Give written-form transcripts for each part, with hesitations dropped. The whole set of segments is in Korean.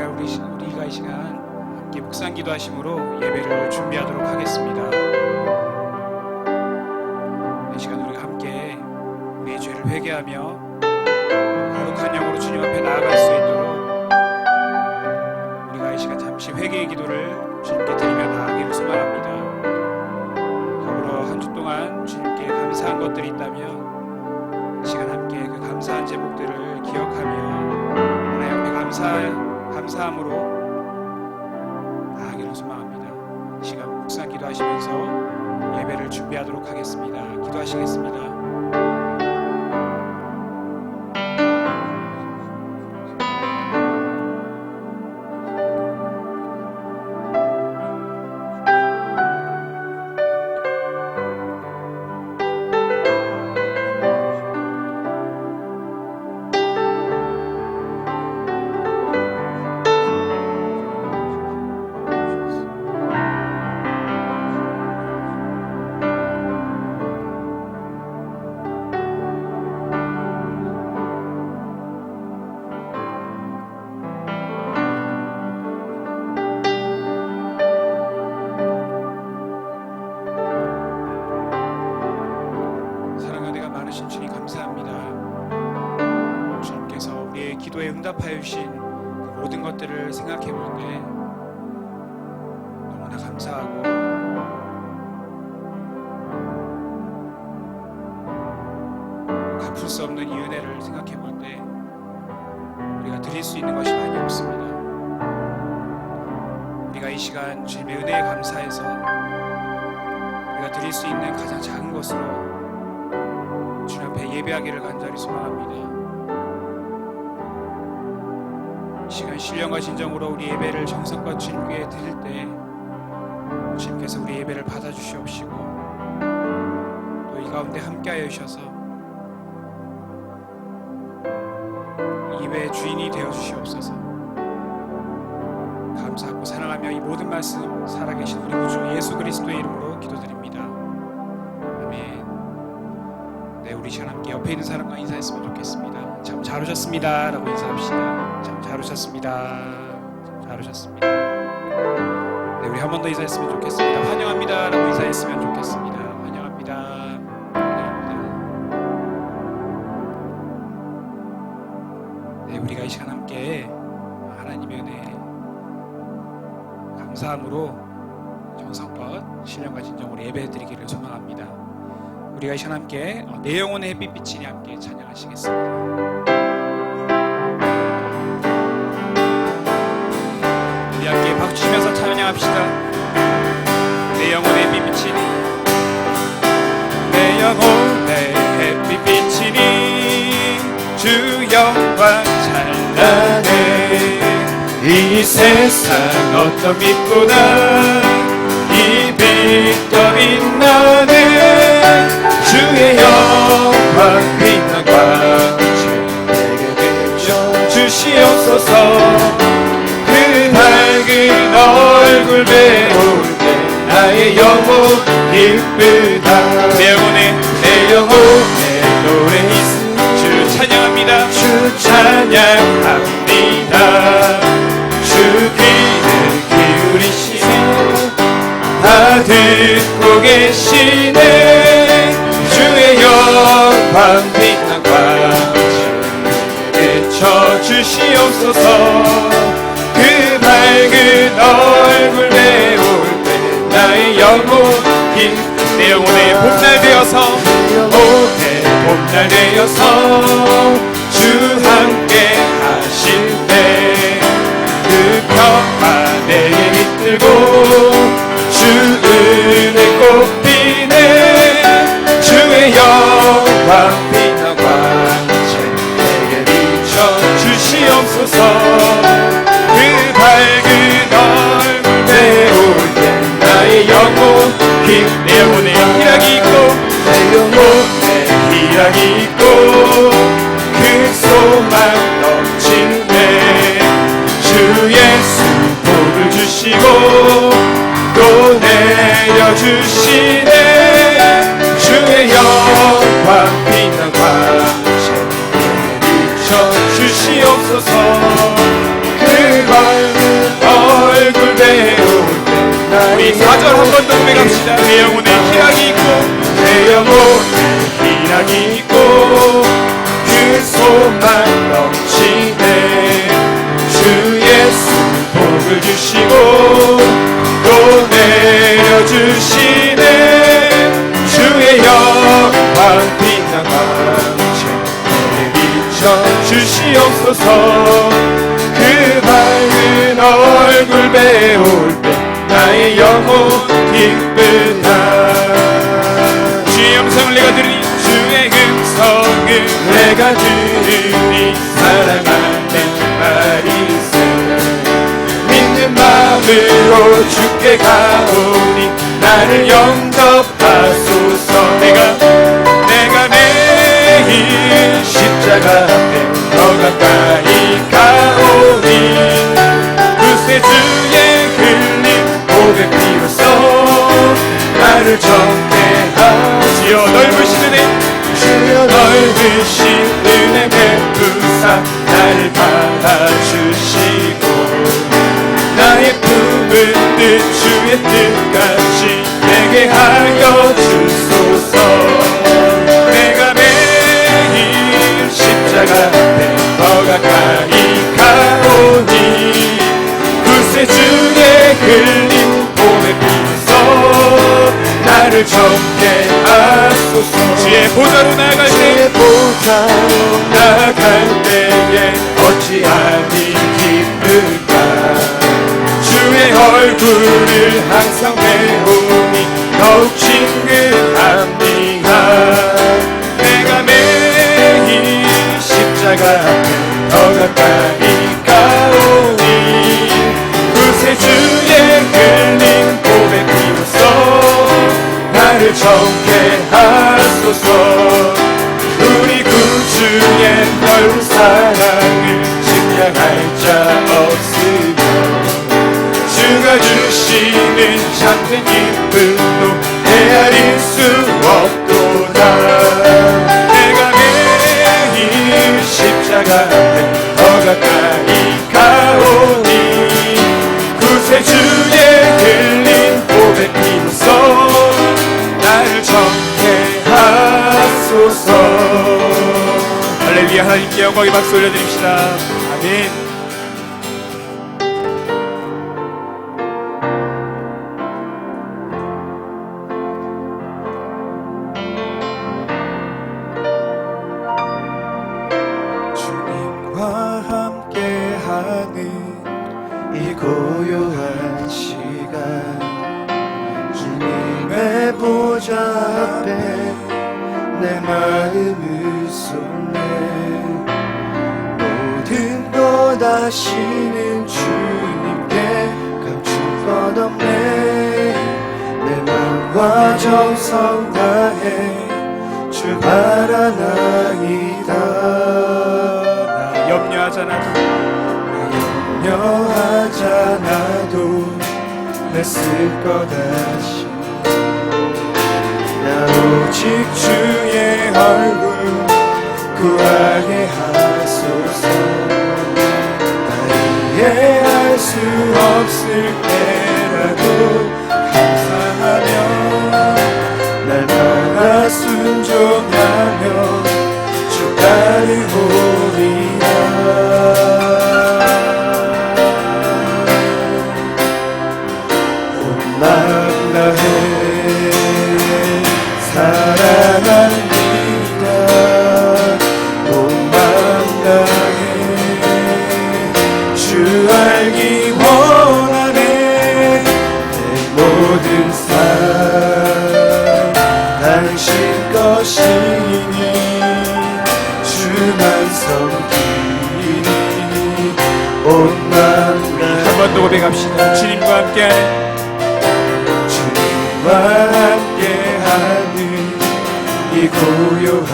우리가 이 시간 함께 묵상 기도하심으로 예배를 준비하도록 하겠습니다. 이 시간 우리가 함께 우리의 죄를 회개하며 거룩한 영으로 주님 앞에 나아갈 수 있도록 우리가 이 시간 잠시 회개의 기도를 주님께 드리며 나아가기를 소망합니다. 더불어 한 주 동안 주님께 감사한 것들이 있다면 이 시간 함께 그 감사한 제목들을 기억하며 하나님 앞에 감사함으로 나아가기를 소망합니다. 이 시간 묵상 기도하시면서 예배를 준비하도록 하겠습니다. 기도하시겠습니다. 주님 감사합니다. 주님께서 우리의 기도에 응답하여 주신 모든 것들을 생각해 볼 때 너무나 감사하고 갚을 수 없는 이 은혜를 생각해 볼 때 우리가 드릴 수 있는 것이 많이 없습니다. 우리가 이 시간 주님의 은혜에 감사해서 우리가 드릴 수 있는 가장 작은 것으로 주님 앞에 예배하기를 간절히 소망합니다. 이 시간 신령과 진정으로 우리 예배를 정성과 주님께 드릴 때 주님께서 우리 예배를 받아주시옵시고 또 이 가운데 함께하여 주셔서 예배의 주인이 되어주시옵소서. 감사하고 사랑하며 이 모든 말씀 살아계신 우리 구주 예수 그리스도의 이름으로 기도드립니다. 아멘. 네, 우리 시간 함께 옆에 있는 사람과 인사했으면 좋겠습니다. 참 잘 오셨습니다 라고 인사합시다. 참 잘 오셨습니다. 참 잘 오셨습니다. 네, 우리 한 번 더 인사했으면 좋겠습니다. 환영합니다 라고 인사했으면 좋겠습니다. 환영합니다. 환영합니다. 네, 우리가 이 시간 함께 하나님의 은혜 감사함으로 정성껏 신령과 진정으로 예배드리기를 소망합니다. 우리가 이 시간 함께 내 영혼의 햇빛빛이니 함께 찬양하시겠습니다. 우리 함께 박수 치면서 찬양합시다. 내 영혼의 햇빛빛이니 내 영혼의 햇빛빛이니 주 영광 찬란해. 이 세상 어떤 빛보다 이 빛 더 빛나네. 주의 영광 빛난 광채 내게 비춰 주시옵소서. 그 밝은 얼굴 배울 때 나의 영혼 기쁘다. 내 영혼의 노래 주 찬양합니다. 주 찬양합니다. 주 귀를 기울이시네. 다 듣고 계시네. 주의 영광 빛난 광채 비춰 주시옵소서. 그 밝은 얼굴 배울 때 나의 영혼이 내 영혼의 봄날 되어서 봄날 되어서 주 함께 하실 때 그 평화 내게 깃들고 주 은혜 꽃피네. 주의 영광 빛난 광채 내게 비춰 주시옵소서. 그 밝은 얼굴 배울 때 나의 영혼 내 영혼에 희락이 있고 내 영혼에 희락이 있고 4절 한 번 더 고백합시다. 내 영혼에 희락이 있고 내 영혼에 희락이 있고 그 소망 넘치네. 주 예수 복을 주시고 또 내려주시네. 주의 영광 빛난 광채 내비쳐 주시옵소서. 그 밝은 얼굴 배울 때 나의 영혼 기쁘다. 주의 음성을 내가 들으니 주의 음성을 내가 들으니 사랑하는 말이세. 믿는 마음으로 주께 가오니 나를 영접하소서. 내가 매일 십자가 앞에 더 가까이 가오니 그새 주의 흘린 보배 피로써 나를 정죄하시오. 넓으신 은혜 주여 넓으신 은혜 베푸사 나를 받아주시고 나의 품은 뜻 주의 뜻같이 내게 하여 주소서. 내가 매일 십자가 앞에 더 가까이 가오니 그새 주의 흘린 봄의 비로소 나를 정죄하소서. 주의 보좌로 나아갈 때 때에 어찌하니 기쁠까. 주의 얼굴을 항상 배우니 더욱 친근합니다. 내가 매일 십자가 앞에 더 가까이 가오니 그새 주의 흘린 봄의 피로써 나를 정죄하소서. 우리 구주의 넓은 사랑을 측량할 자 없으며 주가 주시는 참된 기쁨도 헤아릴 수 없도다. 내가 매일 십자가 앞에 더 가까이 가오니 그새 주의 흘린 보배 피로써 나를 정죄하소서. 할렐루야. 하나님께 영광의 박수 올려드립시다. 아멘. 주님과 함께하는 이 고요한 시간 주님의 보좌 앞에 내 마음을 쏟네. 모든 것 아시는 주님께 감출 것 없네. 내 마음과 정성 다해 주 바라나이다. 염려하잖아도 내 쓸 것 아시. 나 오직 주의 얼굴 구하게 하소서. 나 이해할 수 없을 때라도 감사하며 날마다 순종하며 주 따르오리라. 온 마음 다해 사랑합니다. 온 마음 다해 주 알기 원하네. 내 모든 삶 당신 것이니 주만 섬기니 온 마음 다해. 한 번 더 고백합시다. 주님과 함께하는 주님과 함께하는 이 고요한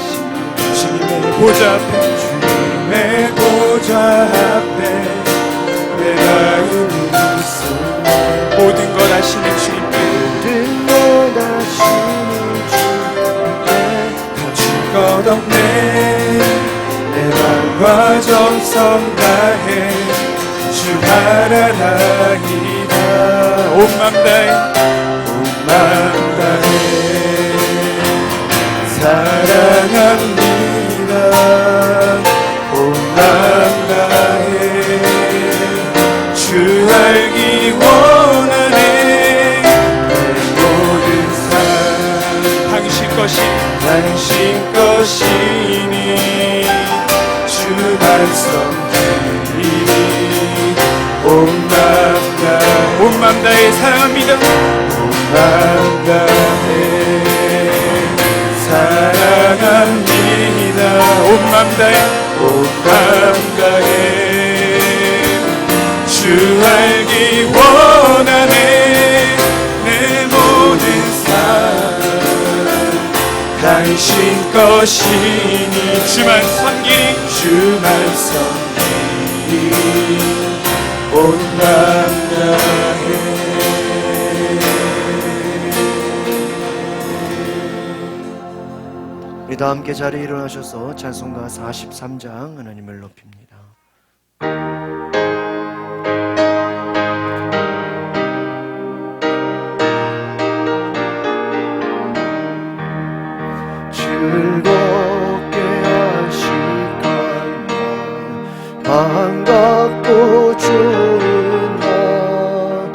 시간 주님의 보좌 앞에 주님의 보좌 앞에 내 마음이 쏟네. 모든 것 아시는 주님께 모든 것 아시는 주님께 감출 것 없네. 내 맘과 정성 다해 주 바라나이다. 온 온맘 다해 사랑합니다. 온맘 다해 주 알기 원하네. 내 모든 삶 당신 것이 당신 것이니 주만 섬기리. 온맘 다해 사랑합니다. 온맘 다해 사랑합니다. 온맘 다해 온맘 다해 주 알기 원하네. 내 모든 삶 당신 것이니 주만 섬기리 주만 섬기리. 온맘 다해. 우리 다 함께 자리에 일어나셔서 찬송가 43장 하나님을 높입니다. 즐겁게 하시간 반갑고 좋은 날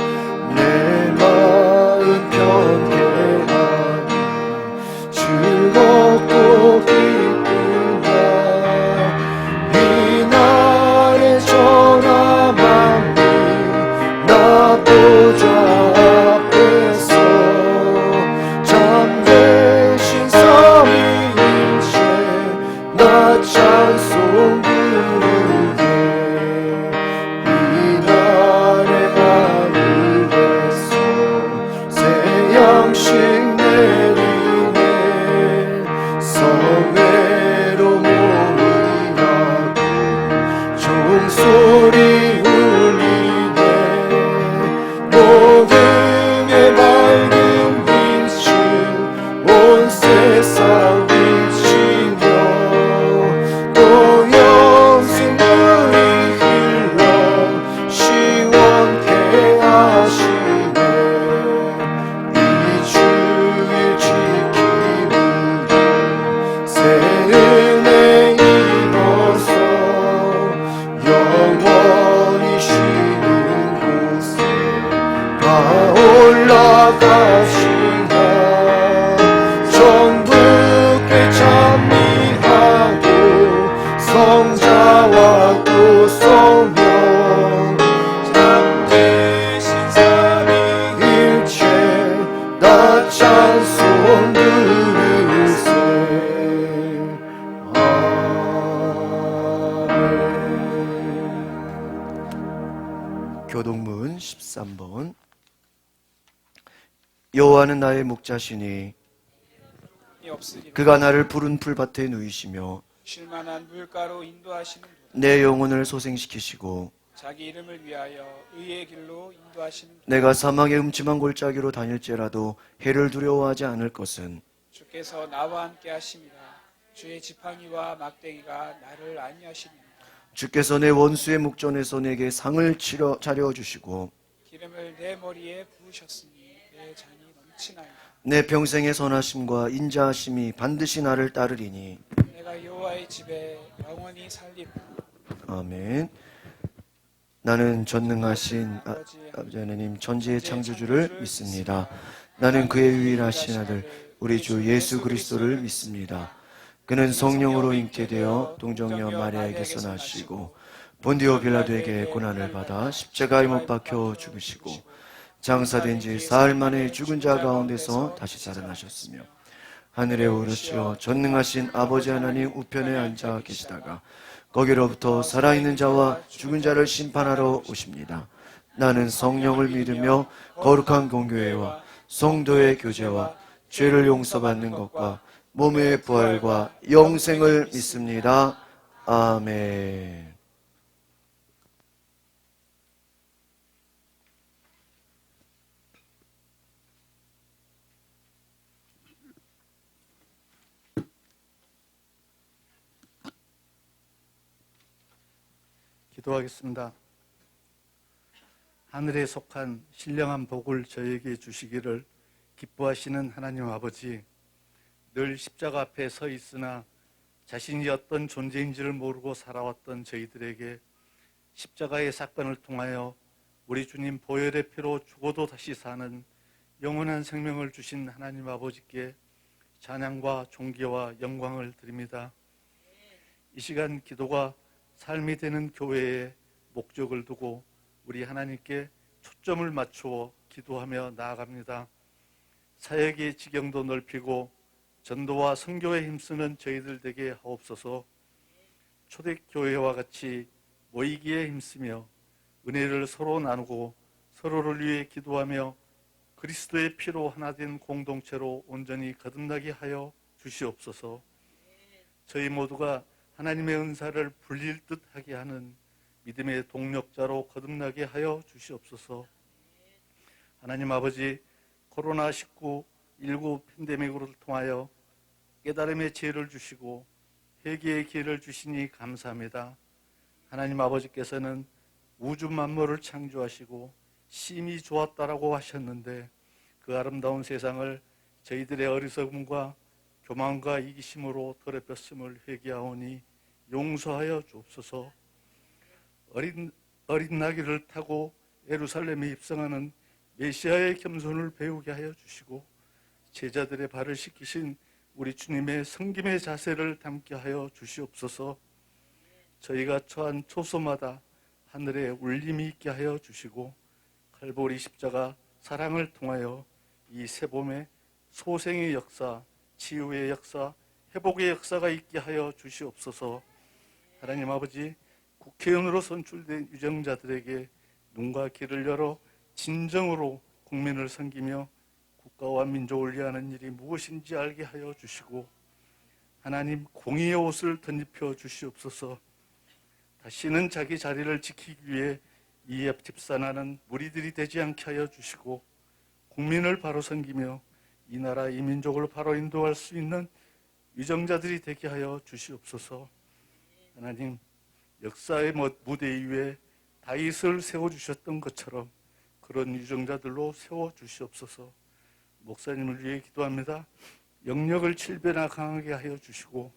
내 마음 편케하니 즐겁고 기쁜 날 이날의 전화만이 나 보좌 앞에서 잠대신 삼위일체 나 찬송 부르게. 이날의 하늘에서 새 양식 내리네. 성회로 모이라고 종소리 울리네. 모든의 밝은 빛을 온 세상 비치며 또 영생물이 흘러 시원케 하시네. 이 주일 지키므로 새 은혜 입어서 영원히 쉬는 곳에 다 올라가시나. 정부께 찬미하고 성자와 또 성령 참되신 삼위일체 나 찬송 부르세. 아멘. 교동문 13번. 여호와는 나의 목자시니 없으리라. 그가 나를 푸른 풀밭에 누이시며 쉴만한 물가로 인도하시는 도다. 내 영혼을 소생시키시고 자기 이름을 위하여 의의 길로 인도하시는 도다. 내가 사막의 음침한 골짜기로 다닐지라도 해를 두려워하지 않을 것은 주께서 나와 함께 하심이라. 주의 지팡이와 막대기가 나를 안위하시리니. 주께서 내 원수의 목전에서 내게 상을 차려주시고 기름을 내 머리에 부으셨으니 내 잔이 넘치나이다. 내 평생의 선하심과 인자하심이 반드시 나를 따르리니. 내가 여호와의 집에 영원히 살리라. 아멘. 나는 전능하신 아버지 하나님 전지의 창조주를 믿습니다. 나는 그의 유일하신 아들 우리 주 예수 그리스도를 믿습니다. 그는 성령으로 잉태되어 동정녀 마리아에게서 나시고 본디오 빌라도에게 고난을 받아 십자가에 못 박혀 죽으시고 장사된 지 사흘 만에 죽은 자 가운데서 다시 살아나셨으며 하늘에 오르시어 전능하신 아버지 하나님 우편에 앉아 계시다가 거기로부터 살아있는 자와 죽은 자를 심판하러 오십니다. 나는 성령을 믿으며 거룩한 공교회와 성도의 교제와 죄를 용서받는 것과 몸의 부활과 영생을 믿습니다. 아멘. 기도하겠습니다. 하늘에 속한 신령한 복을 저에게 주시기를 기뻐하시는 하나님 아버지, 늘 십자가 앞에 서 있으나 자신이 어떤 존재인지를 모르고 살아왔던 저희들에게 십자가의 사건을 통하여 우리 주님 보혈의 피로 죽어도 다시 사는 영원한 생명을 주신 하나님 아버지께 찬양과 존귀와 영광을 드립니다. 이 시간 기도가 삶이 되는 교회에 목적을 두고 우리 하나님께 초점을 맞추어 기도하며 나아갑니다. 사역의 지경도 넓히고 전도와 선교에 힘쓰는 저희들 되게 하옵소서. 초대교회와 같이 모이기에 힘쓰며 은혜를 서로 나누고 서로를 위해 기도하며 그리스도의 피로 하나 된 공동체로 온전히 거듭나게 하여 주시옵소서. 저희 모두가 하나님의 은사를 불릴 듯 하게 하는 믿음의 동력자로 거듭나게 하여 주시옵소서. 하나님 아버지, 코로나19 팬데믹으로 통하여 깨달음의 지혜를 주시고 회개의 기회를 주시니 감사합니다. 하나님 아버지께서는 우주 만물을 창조하시고 심히 좋았다라고 하셨는데 그 아름다운 세상을 저희들의 어리석음과 교만과 이기심으로 더럽혔음을 회개하오니 용서하여 주옵소서. 어린 나귀를 타고 예루살렘에 입성하는 메시아의 겸손을 배우게 하여 주시고 제자들의 발을 씻기신 우리 주님의 섬김의 자세를 담게 하여 주시옵소서. 저희가 처한 초소마다 하늘에 울림이 있게 하여 주시고 칼보리 십자가 사랑을 통하여 이 새봄에 소생의 역사, 치유의 역사, 회복의 역사가 있게 하여 주시옵소서. 하나님 아버지, 국회의원으로 선출된 유정자들에게 눈과 귀를 열어 진정으로 국민을 섬기며 국가와 민족을 위하는 일이 무엇인지 알게 하여 주시고 하나님 공의의 옷을 덧입혀 주시옵소서. 다시는 자기 자리를 지키기 위해 이에 집산하는 무리들이 되지 않게 하여 주시고 국민을 바로 섬기며 이 나라 이 민족을 바로 인도할 수 있는 위정자들이 되게 하여 주시옵소서. 하나님, 역사의 무대 위에 다윗을 세워주셨던 것처럼 그런 유정자들로 세워주시옵소서. 목사님을 위해 기도합니다. 영역을 7배나 강하게 하여 주시고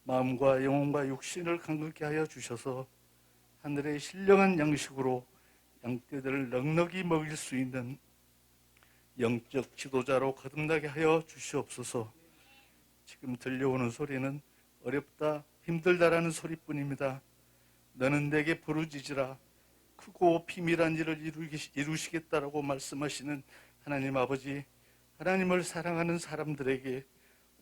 마음과 영혼과 육신을 강건케 하여 주셔서 하늘의 신령한 양식으로 양떼들을 넉넉히 먹일 수 있는 영적 지도자로 거듭나게 하여 주시옵소서. 지금 들려오는 소리는 어렵다, 힘들다라는 소리뿐입니다. 너는 내게 부르짖으라. 크고 비밀한 일을 이루시겠다라고 말씀하시는 하나님 아버지, 하나님을 사랑하는 사람들에게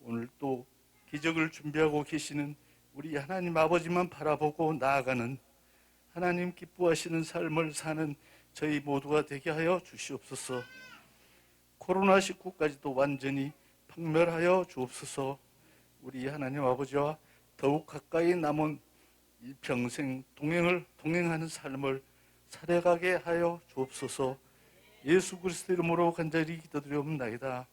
오늘 또 기적을 준비하고 계시는 우리 하나님 아버지만 바라보고 나아가는 하나님 기뻐하시는 삶을 사는 저희 모두가 되게 하여 주시옵소서. 코로나19까지도 완전히 박멸하여 주옵소서. 우리 하나님 아버지와 더욱 가까이 남은 일평생 동행하는 삶을 살아가게 하여 주옵소서. 예수 그리스도 이름으로 간절히 기도드리옵나이다.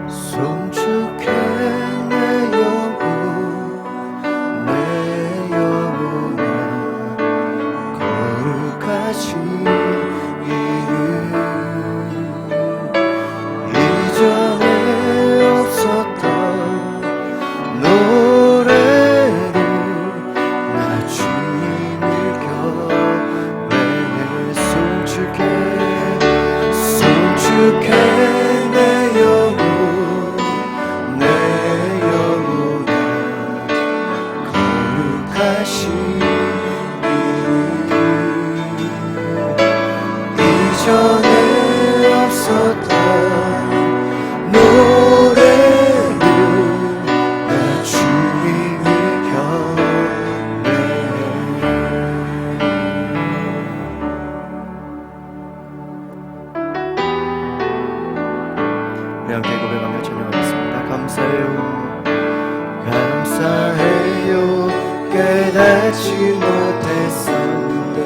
송축해 내 영혼 내 영혼아 거룩하신 이름 이전에 없었던 노래를 나 주님을 경배해 송축해 내 영혼 이전에 없었던 노래를 나 주님을 경배해. 우리 함께 고백 하며 찬양하겠습니다. 감사해요 감사해요 깨닫지 못했었는데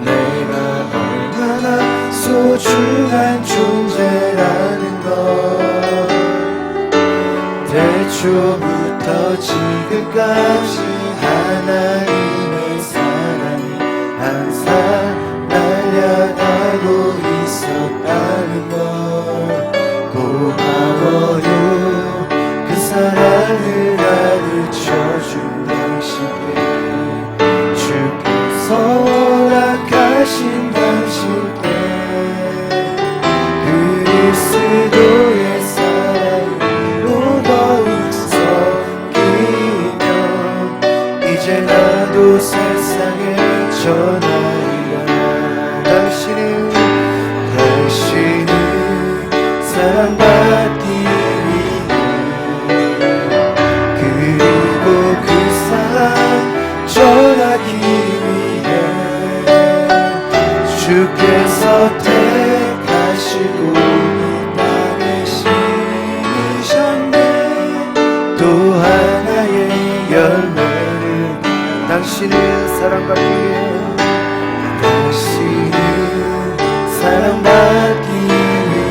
내가 얼마나 소중한 존재라는 걸 태초부터 지금까지 하나님의 사랑이 항상 날려가고 있었다는 것 고마워요. 그 사랑을 가르쳐준 당신께 주께서 허락하신 당신께 그리스도의 사랑으로 더욱 섞이며 이제 나도 세상에 전하리라. 당신은 사랑받기 위해 그리고 그 사랑 전하기 위해 주께서 택하시고 이 땅에 심으셨네. 또 하나의 열매를 당신은 사랑받기 위해 당신은 사랑받기 위해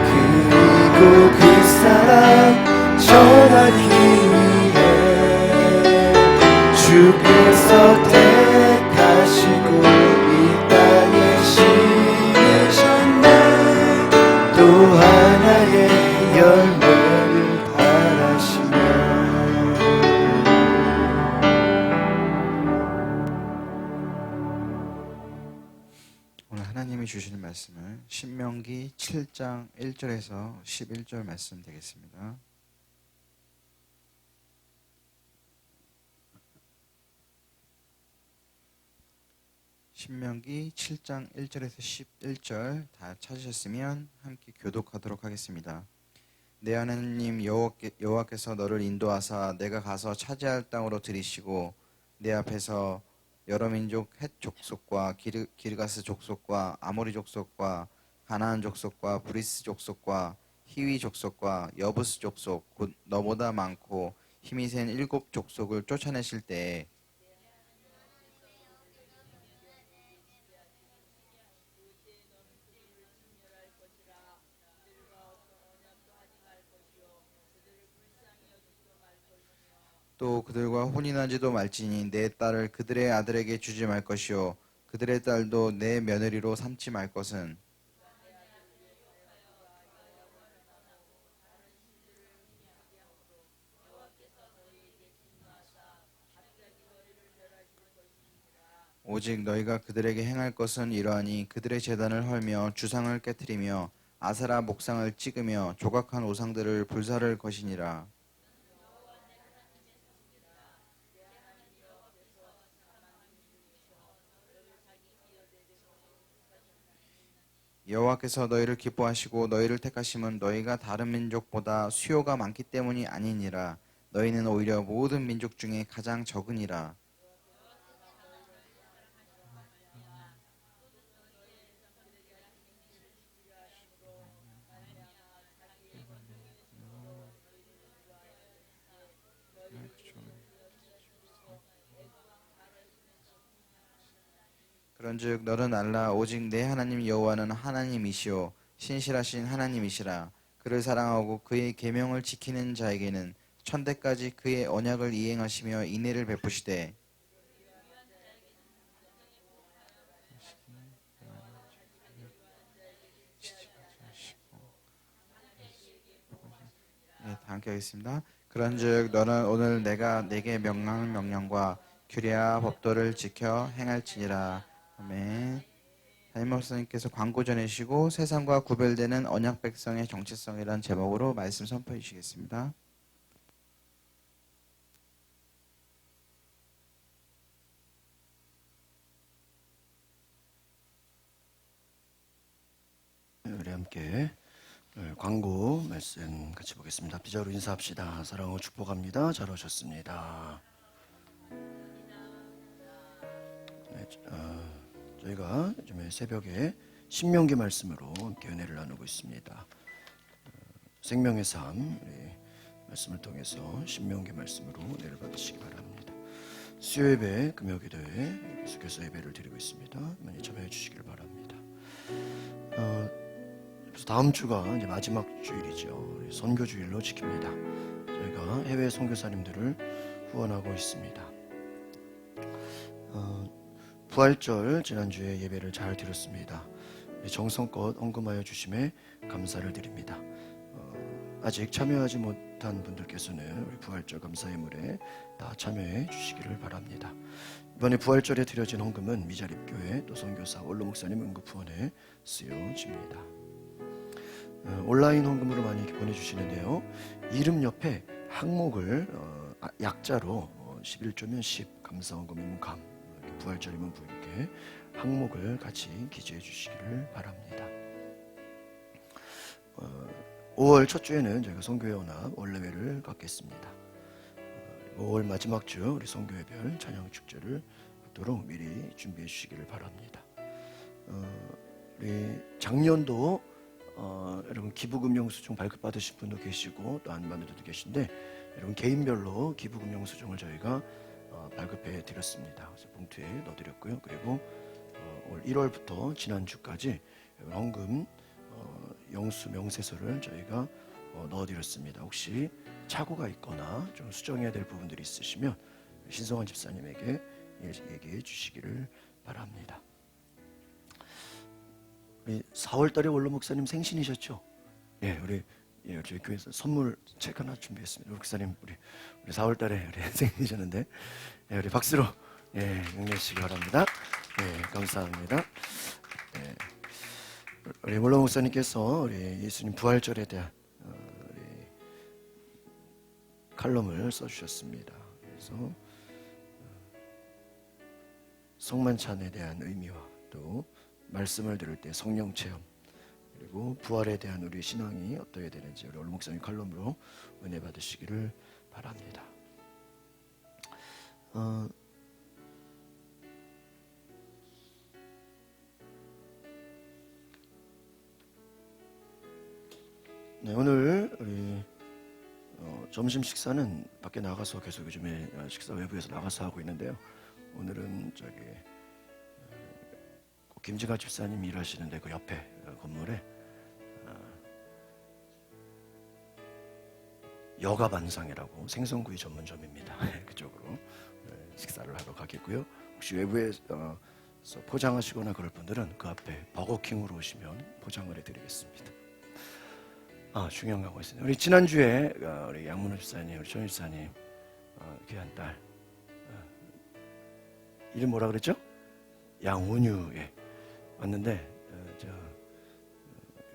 그리고 그 사랑 전하기 위해 주께서 택하시고 이 땅에 심으셨네. 또 하나의 열매를 바라시며. 오늘 하나님이 주시는 말씀을 신명기 7장 1절에서 11절 말씀 되겠습니다. 신명기 7장 1절에서 11절 다 찾으셨으면 함께 교독하도록 하겠습니다. 내 하나님 여호와께서 너를 인도하사 내가 가서 차지할 땅으로 들이시고 내 앞에서 여러 민족 헷 족속과 기르가스 족속과 아모리 족속과 가나안 족속과 브리스 족속과 히위 족속과 여부스 족속 곧 너보다 많고 힘이 센 7 족속을 쫓아내실 때에 또 그들과 혼인하지도 말지니 내 딸을 그들의 아들에게 주지 말 것이요 그들의 딸도 내 며느리로 삼지 말 것은 오직 너희가 그들에게 행할 것은 이러하니 그들의 제단을 헐며 주상을 깨뜨리며 아세라 목상을 찍으며 조각한 우상들을 불사를 것이니라. 여호와께서 너희를 기뻐하시고 너희를 택하심은 너희가 다른 민족보다 수요가 많기 때문이 아니니라. 너희는 오히려 모든 민족 중에 가장 적으니라. 그런즉 너는 알라 오직 내 하나님 여호와는 하나님이시오 신실하신 하나님이시라. 그를 사랑하고 그의 계명을 지키는 자에게는 천대까지 그의 언약을 이행하시며 인애를 베푸시되 네, 다 함께 하겠습니다. 그런즉 너는 오늘 내가 내게 명령한 명령과 규례와 법도를 지켜 행할지니라. 아멘. 담임 목사님께서 광고 전해주시고 세상과 구별되는 언약 백성의 정체성이란 제목으로 말씀 선포해 주시겠습니다. 우리 함께 광고 말씀 같이 보겠습니다. 비자로 인사합시다. 사랑하고 축복합니다. 잘 오셨습니다. 네, 저희가 요즘에 새벽에 신명기 말씀으로 함께 은혜를 나누고 있습니다. 생명의 삶 우리 말씀을 통해서 신명기 말씀으로 은혜를 받으시기 바랍니다. 수요예배, 금요기도에 계속해서 예배를 드리고 있습니다. 많이 참여해 주시길 바랍니다. 그래서 다음 주가 이제 마지막 주일이죠. 선교 주일로 지킵니다. 저희가 해외 선교사님들을 후원하고 있습니다. 부활절 지난주에 예배를 잘 드렸습니다. 정성껏 헌금하여 주심에 감사를 드립니다. 아직 참여하지 못한 분들께서는 우리 부활절 감사예물에 다 참여해 주시기를 바랍니다. 이번에 부활절에 드려진 헌금은 미자립교회 또 선교사 원로 목사님 응급후원에 쓰여집니다. 온라인 헌금으로 많이 보내주시는데요. 이름 옆에 항목을 약자로 11조면 10, 감사헌금이면 감, 부활절이면 부 이렇게 항목을 같이 기재해 주시기를 바랍니다. 5월 첫 주에는 저희가 선교연합 원래회를 갖겠습니다. 5월 마지막 주 우리 선교회별 찬양 축제를 갖도록 미리 준비해 주시기를 바랍니다. 우리 작년도 여러분 기부금융수증 발급받으신 분도 계시고 또 안 받은 분도 계신데 여러분 개인별로 기부금융수증을 저희가 발급해 드렸습니다. 그래서 봉투에 넣어드렸고요. 그리고 올 1월부터 지난주까지 헌금 영수 명세서를 저희가 넣어드렸습니다. 혹시 착오가 있거나 좀 수정해야 될 부분들이 있으시면 신성환 집사님에게 얘기해 주시기를 바랍니다. 우리 4월달에 원로 목사님 생신이셨죠? 예, 우리 저희 교회에서 선물 책 하나 준비했습니다. 목사님 우리 4월달에 우리 생신이셨는데 우리 박수로 응해주시기 바랍니다. 감사합니다. 우리 원로 목사님께서 우리 예수님 부활절에 대한 우리 칼럼을 써주셨습니다. 그래서 성만찬에 대한 의미와 또 말씀을 들을 때 성령 체험 그리고 부활에 대한 우리 신앙이 어떠해야 되는지 우리 원로 목사님 칼럼으로 은혜 받으시기를 바랍니다. 네, 오늘 우리 점심 식사는 밖에 나가서 계속 요즘에 식사 외부에서 나가서 하고 있는데요. 오늘은 저기 김진아 집사님 일하시는데 그 옆에 건물에 여가반상이라고 생선구이 전문점입니다. 그쪽으로 식사를 하러 가겠고요. 혹시 외부에서 포장하시거나 그럴 분들은 그 앞에 버거킹으로 오시면 포장을 해드리겠습니다. 중요한 거 있습니다. 우리 지난주에 우리 양문호 집사님, 우리 전 집사님 귀한 딸 이름 뭐라 그랬죠? 양훈유 왔는데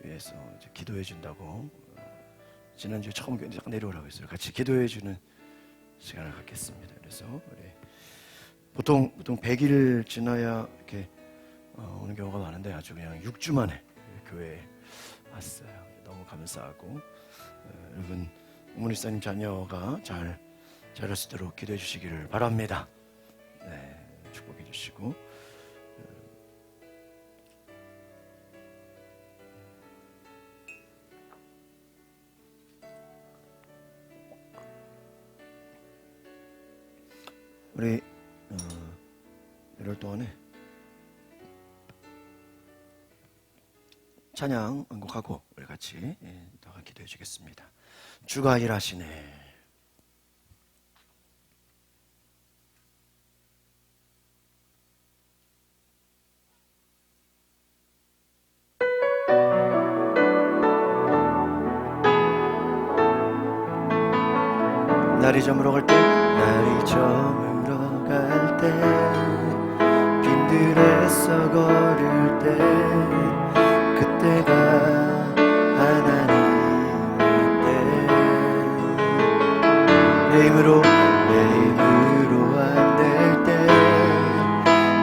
위에서 기도해 준다고 지난주에 처음 내려오라고 했어요. 같이 기도해 주는 시간을 갖겠습니다. 그래서 우리 보통 100일 지나야 이렇게 오는 경우가 많은데 아주 그냥 6주 만에 교회에 왔어요. 너무 감사하고 여러분 어머니사님 자녀가 잘 자랄 수 있도록 기도해 주시기를 바랍니다. 네, 축복해 주시고 우리 1월 동안에 찬양 한 곡 하고 우리 같이 더 기도해 주겠습니다. 주가 일하시네. 날이 저물어 갈 때, 날이 저물어 갈 때, 빈들에서 걸을 때, 그때가 하나님의 때. 내 힘으로 안 될 때,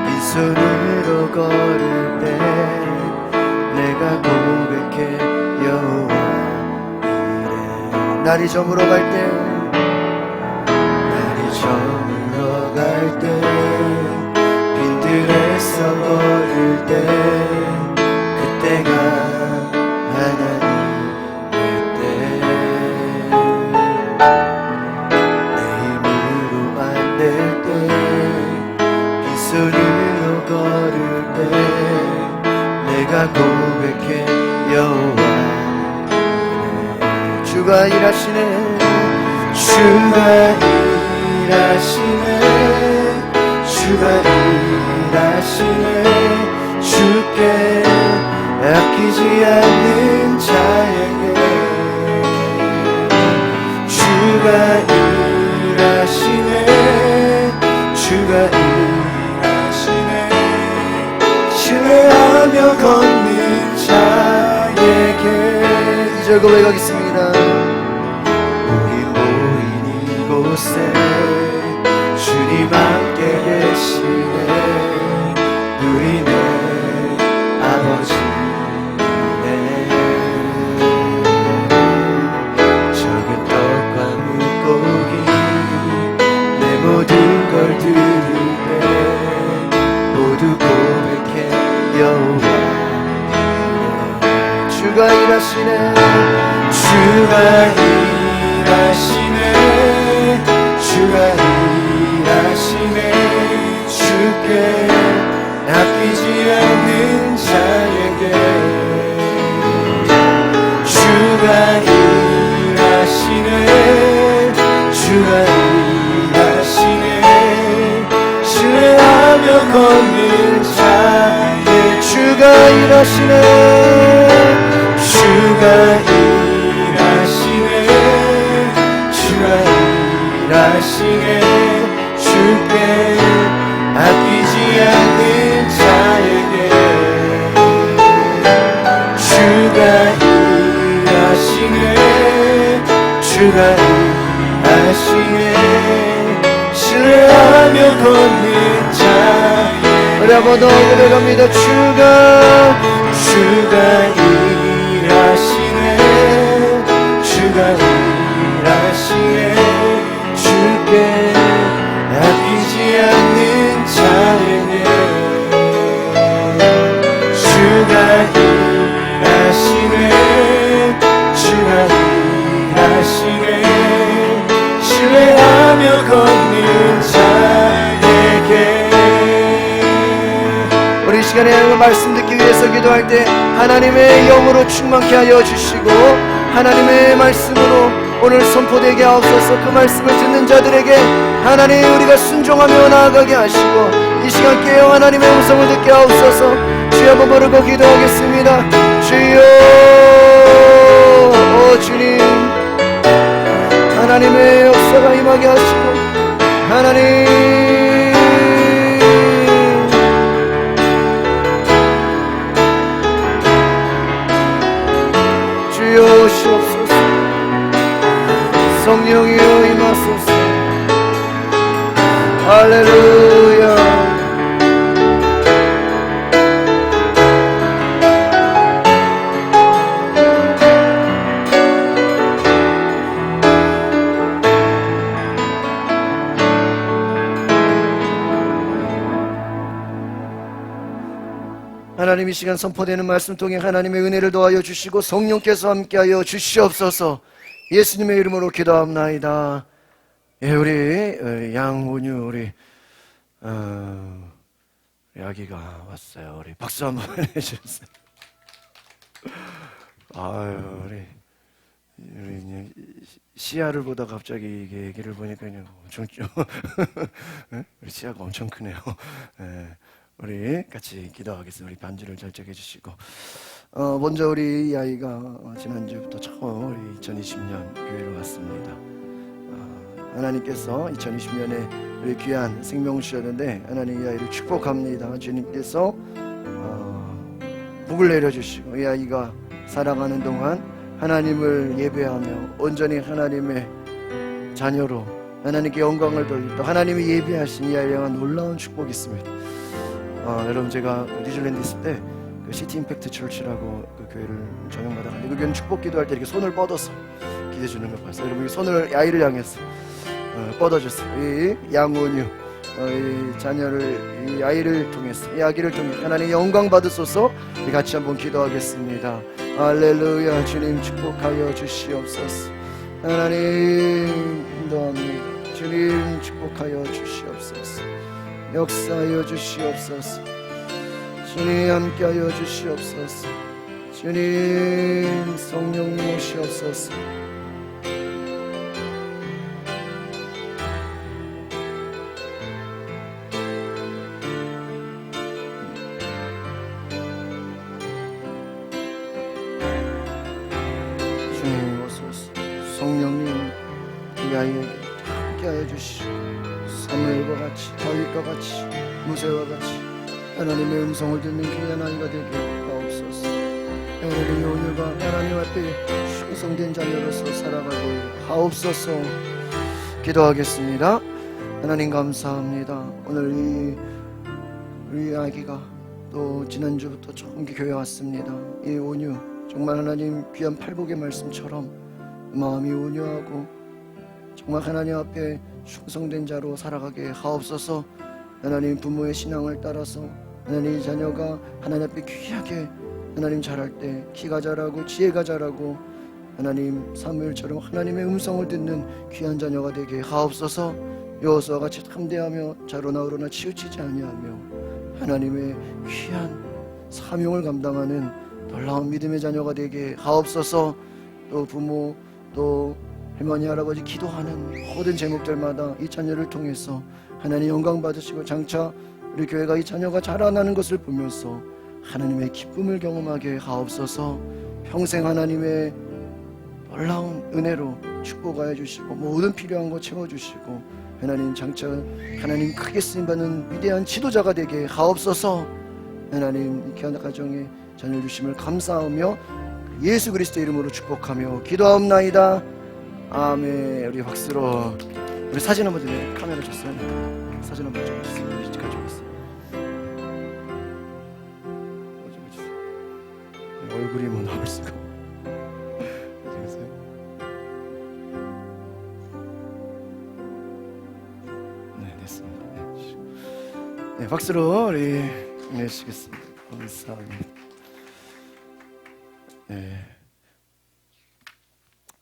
빈손으로 걸을 때, 내가 고백해 여호와 이래. 날이 저물어 갈 때, 저물어 갈 때, 빈들에서 걸을 때, 그때가 하나님의 때. 내 힘으로 안 될 때, 빈손으로 걸을 때, 내가 고백해 여호와 주가 일하시네 주가 일하시네 주가 일하시네 주께 아끼지 않는 자에게 주가 일하시네 주가 일하시네 신뢰하며 걷는 자에게 이제 고백하겠습니다. 우리 모인 이곳에 주님 함께 계시네 누리네 아버지네 적은 떡과 물고기 내 모든 걸 드릴 때 모두 고백해 여호와 주가 일하시네 주가 일하시네 주가 일하시네 주께 아끼지 않는 자에게 주가 일하시네 주가 일하시네 신뢰하며 걷는 자에게 주가 일하시네 주가 일하시네 주가 일하시네 주께 아끼지 않는 자에게 주가 일하시네 주가 일하시네 신뢰하며 걷는 자에게 우리 한번 더 고백합니다. 주가 일하시네 주가 일하시네 주께 아끼지 않는 자에게 주가 일하시네 주가 일하시네 신뢰하며 걷는 자에게 우리 이 시간에 하나님의 말씀 듣기 위해서 기도할 때 하나님의 영으로 충만케 하여 주시고 하나님의 말씀으로 오늘 선포되게 하옵소서. 그 말씀을 듣는 자들에게 하나님 우리가 순종하며 나아가게 하시고 이 시간 깨어 하나님의 음성을 듣게 하옵소서. 주여 한번 부르고 기도하겠습니다. 주여 주님 하나님의 역사가 임하게 하시고 하나님 주여 오시옵소서. 성령이여 임하소서. 할렐루야. 하나님 이 시간 선포되는 말씀 통해 하나님의 은혜를 더하여 주시고 성령께서 함께하여 주시옵소서. 예수님의 이름으로 기도합나이다. 예, 우리 양문유 우리 아기가 왔어요. 우리 박수 한번 해주세요. 아유 우리 시야를 보다 갑자기 이게 애기를 보니까 그냥 엄청 우리 시야가 엄청 크네요. 예. 우리 같이 기도하겠습니다. 우리 반주를 절적해 주시고 먼저 우리 이 아이가 지난주부터 처음 우리 2020년 교회로 왔습니다. 하나님께서 2020년에 우리 귀한 생명을 주셨는데 하나님 이 아이를 축복합니다. 주님께서 복을 내려주시고 이 아이가 살아가는 동안 하나님을 예배하며 온전히 하나님의 자녀로 하나님께 영광을 돌리고 또 하나님이 예배하신 이 아이에 대한 놀라운 축복이 있습니다. 여러분 제가 뉴질랜드 있을 때 그 시티 임팩트 철치라고 그 교회를 저녁마다 가는데 그 교회는 축복 기도할 때 이렇게 손을 뻗어서 기도해 주는 걸 봤어요. 여러분 이 손을 아이를 향해서 뻗어줬어요. 이 양온유 이 자녀를 이 아이를 통해서 이 아기를 통해 하나님 영광 받으소서. 우리 같이 한번 기도하겠습니다. 할렐루야. 주님 축복하여 주시옵소서. 하나님 인도합니다. 주님 축복하여 주시옵소서. 역사하여 주시옵소서. 주님 함께하여 주시옵소서. 주님 성령님 오시옵소서. 아이에게 함께하여 주시고 사무엘과 같이 다윗과 같이 모세와 같이 하나님의 음성을 듣는 귀한 아이가 되게 하옵소서. 하나님의 온유가 하나님 앞에 충성된 자녀로서 살아가게 하옵소서. 기도하겠습니다. 하나님 감사합니다. 오늘 우리 아기가 또 지난주부터 처음 교회 왔습니다. 이 온유 정말 하나님 귀한 팔복의 말씀처럼 마음이 온유하고 정말 하나님 앞에 충성된 자로 살아가게 하옵소서. 하나님 부모의 신앙을 따라서 하나님 자녀가 하나님 앞에 귀하게 하나님 자랄 때 키가 자라고 지혜가 자라고 하나님 사무엘처럼 하나님의 음성을 듣는 귀한 자녀가 되게 하옵소서. 여호수아와 같이 담대하며 자로나 우로나 치우치지 아니하며 하나님의 귀한 사명을 감당하는 놀라운 믿음의 자녀가 되게 하옵소서. 또 부모 또 할머니 할아버지 기도하는 모든 제목들마다 이 자녀를 통해서 하나님 영광 받으시고 장차 우리 교회가 이 자녀가 자라나는 것을 보면서 하나님의 기쁨을 경험하게 하옵소서. 평생 하나님의 놀라운 은혜로 축복하여 주시고 모든 필요한 거 채워주시고 하나님 장차 하나님 크게 쓰임받는 위대한 지도자가 되게 하옵소서. 하나님 이 귀한 가정에 자녀 주심을 감사하며 예수 그리스도 이름으로 축복하며 기도하옵나이다. 아멘. 우리 박수로 우리 사진 한번 드려요. 카메라 줬어요. 사진 한번 찍어주세요. 우리 가지고 있어요. 얼굴이 뭐 나올 수가. 네, 됐습니다. 네, 박수로 우리 내시겠습니다. 감사합니다. 네.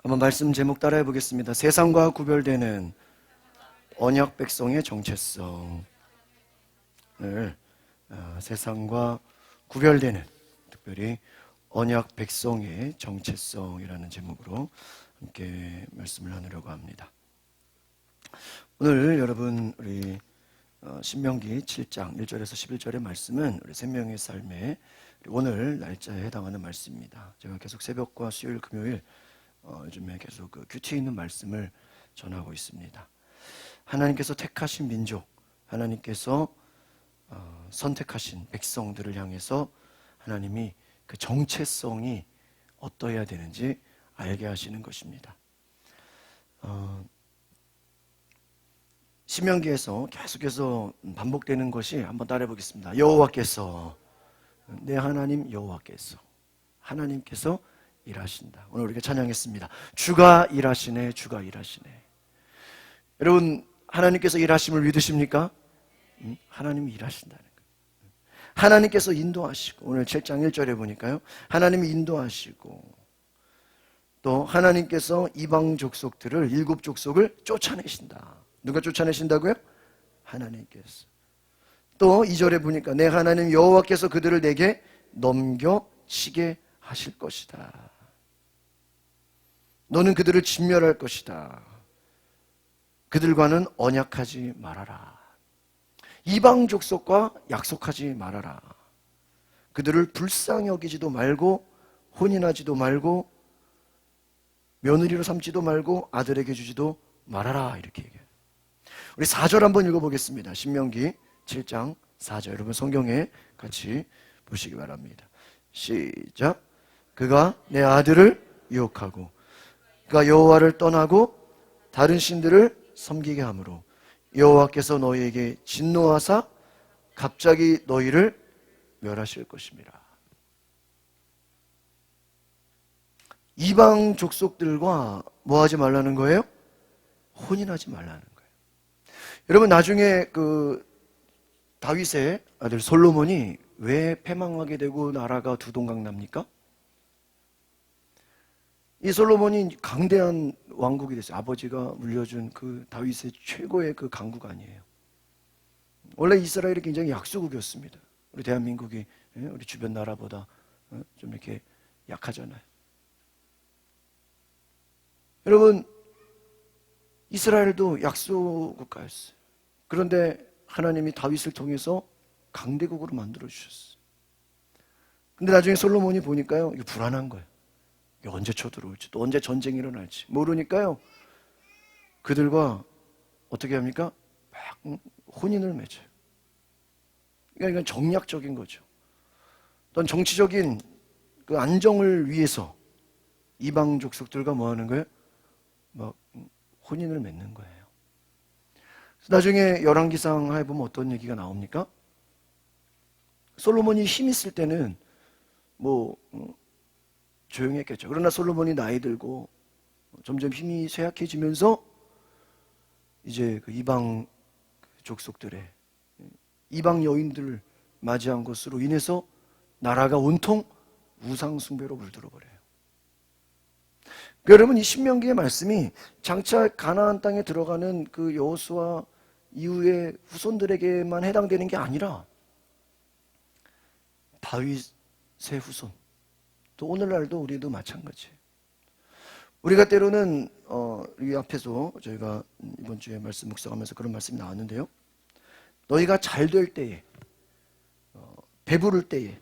한번 말씀 제목 따라해 보겠습니다. 세상과 구별되는 언약 백성의 정체성. 세상과 구별되는 특별히 언약 백성의 정체성이라는 제목으로 함께 말씀을 나누려고 합니다. 오늘 여러분 우리 신명기 7장 1절에서 11절의 말씀은 우리 생명의 삶의 오늘 날짜에 해당하는 말씀입니다. 제가 계속 새벽과 수요일 금요일 요즘에 계속 그 큐티에 있는 말씀을 전하고 있습니다. 하나님께서 택하신 민족, 하나님께서 선택하신 백성들을 향해서 하나님이 그 정체성이 어떠해야 되는지 알게 하시는 것입니다. 신명기에서 계속해서 반복되는 것이 한번 따라해 보겠습니다. 여호와께서, 내 하나님 여호와께서, 하나님께서 일하신다. 오늘 우리가 찬양했습니다. 주가 일하시네, 주가 일하시네. 여러분 하나님께서 일하심을 믿으십니까? 하나님이 일하신다는 거예요. 하나님께서 인도하시고, 오늘 7장 1절에 보니까요, 하나님이 인도하시고 또 하나님께서 이방 족속들을 7 족속을 쫓아내신다. 누가 쫓아내신다고요? 하나님께서. 또 2절에 보니까 내 하나님 여호와께서 그들을 내게 넘겨치게 하실 것이다. 너는 그들을 진멸할 것이다. 그들과는 언약하지 말아라. 이방 족속과 약속하지 말아라. 그들을 불쌍히 여기지도 말고 혼인하지도 말고 며느리로 삼지도 말고 아들에게 주지도 말아라. 이렇게 얘기해요. 우리 4절 한번 읽어보겠습니다. 신명기 7장 4절. 여러분 성경에 같이 보시기 바랍니다. 시작. 그가 내 아들을 유혹하고 그가 여호와를 떠나고 다른 신들을 섬기게 하므로 여호와께서 너희에게 진노하사 갑자기 너희를 멸하실 것입니다. 이방 족속들과 뭐 하지 말라는 거예요? 혼인하지 말라는 거예요. 여러분 나중에 그 다윗의 아들 솔로몬이 왜 패망하게 되고 나라가 두동강 납니까? 이 솔로몬이 강대한 왕국이 됐어요. 아버지가 물려준 그 다윗의 최고의 그 강국 아니에요. 원래 이스라엘이 굉장히 약소국이었습니다. 우리 대한민국이 우리 주변 나라보다 좀 이렇게 약하잖아요. 여러분 이스라엘도 약소국가였어요. 그런데 하나님이 다윗을 통해서 강대국으로 만들어 주셨어요. 근데 나중에 솔로몬이 보니까요, 이게 불안한 거예요. 이게 언제 쳐들어올지, 또 언제 전쟁이 일어날지 모르니까요, 그들과 어떻게 합니까? 막 혼인을 맺어요. 그러니까 이건 정략적인 거죠. 어떤 정치적인 그 안정을 위해서 이방 족속들과 뭐 하는 거예요? 막 혼인을 맺는 거예요. 나중에 열왕기상하에 보면 어떤 얘기가 나옵니까? 솔로몬이 힘 있을 때는 뭐 조용했겠죠. 그러나 솔로몬이 나이 들고 점점 힘이 쇠약해지면서 이제 그 이방 족속들의 이방 여인들을 맞이한 것으로 인해서 나라가 온통 우상 숭배로 물들어 버려요. 여러분, 이 신명기의 말씀이 장차 가나안 땅에 들어가는 그 여호수아 이후의 후손들에게만 해당되는 게 아니라 다윗의 후손, 또 오늘날도 우리도 마찬가지예요. 우리가 때로는 이 앞에서 저희가 이번 주에 말씀 묵상하면서 그런 말씀이 나왔는데요. 너희가 잘 될 때에, 배부를 때에,